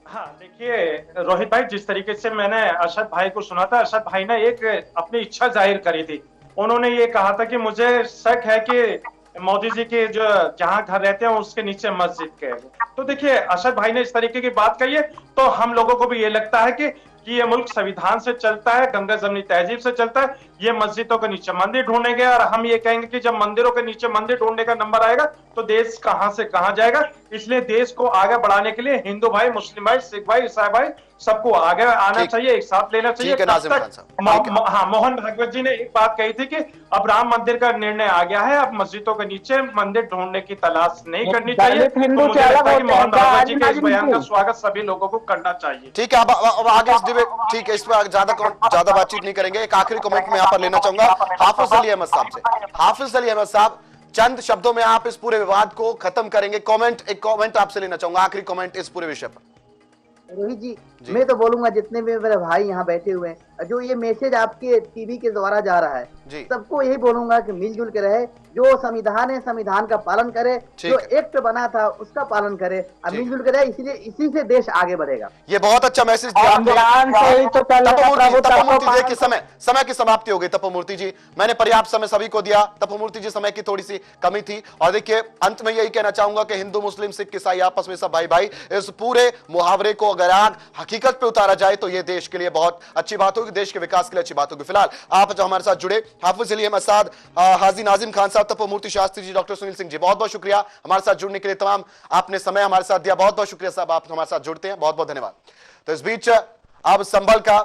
हाँ देखिए रोहित भाई, जिस तरीके से मैंने अरशद भाई को सुना था, अरशद भाई ने एक अपनी इच्छा जाहिर करी थी। उन्होंने ये कहा था कि मुझे शक है कि मोदी जी के जो जहाँ घर रहते हैं उसके नीचे मस्जिद के। तो देखिए अरशद भाई ने इस तरीके की बात कही है, तो हम लोगों को भी ये लगता है कि ये मुल्क संविधान से चलता है, गंगा जमनी तहजीब से चलता है। ये मस्जिदों के नीचे मंदिर ढूंढेंगे और हम ये कहेंगे कि जब मंदिरों के नीचे मंदिर ढूंढने का नंबर आएगा तो देश कहां से कहां जाएगा। इसलिए देश को आगे बढ़ाने के लिए हिंदू भाई, मुस्लिम भाई, सिख भाई, ईसाई भाई सबको आगे आना चाहिए, एक साथ लेना चाहिए। हाँ, मोहन भागवत जी ने एक बात कही थी कि अब राम मंदिर का निर्णय आ गया है, अब मस्जिदों के नीचे मंदिर ढूंढने की तलाश नहीं करनी चाहिए। तो मुझे लगता है कि मोहन भागवत जी के इस बयान का स्वागत सभी लोगों को करना चाहिए। ठीक है, अब आगे इस डिबेट, ठीक है, इस पर ज्यादा बातचीत नहीं करेंगे। एक आखिरी कमेंट में यहाँ पर लेना चाहूंगा हाफिज अली अहमद साहब से। हाफिज अली अहमद साहब, चंद शब्दों में आप इस पूरे विवाद को खत्म करेंगे। एक कमेंट आपसे लेना चाहूंगा, आखिरी कमेंट इस पूरे विषय पर। रोहित जी, मैं तो बोलूंगा जितने भी मेरे भाई यहाँ बैठे हुए हैं, जो ये मैसेज आपके टीवी के द्वारा जा रहा है, सबको यही बोलूंगा कि मिलजुल के रहे। जो संविधान है संविधान का पालन करे, जो एक्ट बना था उसका पालन करे, अब मिलजुल के रहे। इसलिए इसी से देश आगे बढ़ेगा। ये बहुत अच्छा मैसेज दिया आपने। समय की समाप्ति हो गई तपोमूर्ति जी, मैंने पर्याप्त समय सभी को दिया। तपोमूर्ति जी, समय की थोड़ी सी कमी थी। और देखिए अंत में यही कहना चाहूंगा कि हिंदू मुस्लिम सिख ईसाई आपस में सब भाई भाई, इस पूरे मुहावरे को अगर आग हकीकत पे उतारा जाए तो ये देश के लिए बहुत अच्छी बात होगी, देश के विकास के लिए अच्छी बात होगी। फिलहाल आप जो हमारे साथ जुड़े, हाफिज अली अहमद साहब, हाजी नाजिम खान साहब, तपोमूर्ति शास्त्री जी, डॉक्टर सुनील सिंह जी, बहुत बहुत शुक्रिया हमारे साथ जुड़ने के लिए। तमाम आपने समय हमारे साथ दिया, बहुत बहुत शुक्रिया साहब, आप हमारे साथ जुड़ते हैं, बहुत बहुत धन्यवाद। तो इस बीच अब संभल का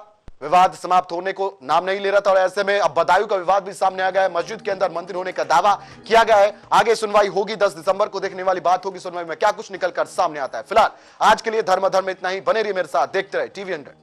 विवाद समाप्त होने को नाम नहीं ले रहा था और ऐसे में अब बदायूं का विवाद भी सामने आ गया है। मस्जिद के अंदर मंदिर होने का दावा किया गया है। आगे सुनवाई होगी, 10 दिसंबर को देखने वाली बात होगी सुनवाई में क्या कुछ निकलकर सामने आता है। फिलहाल आज के लिए धर्म में इतना ही। बने रहिए मेरे साथ, देखते रहे TV 100।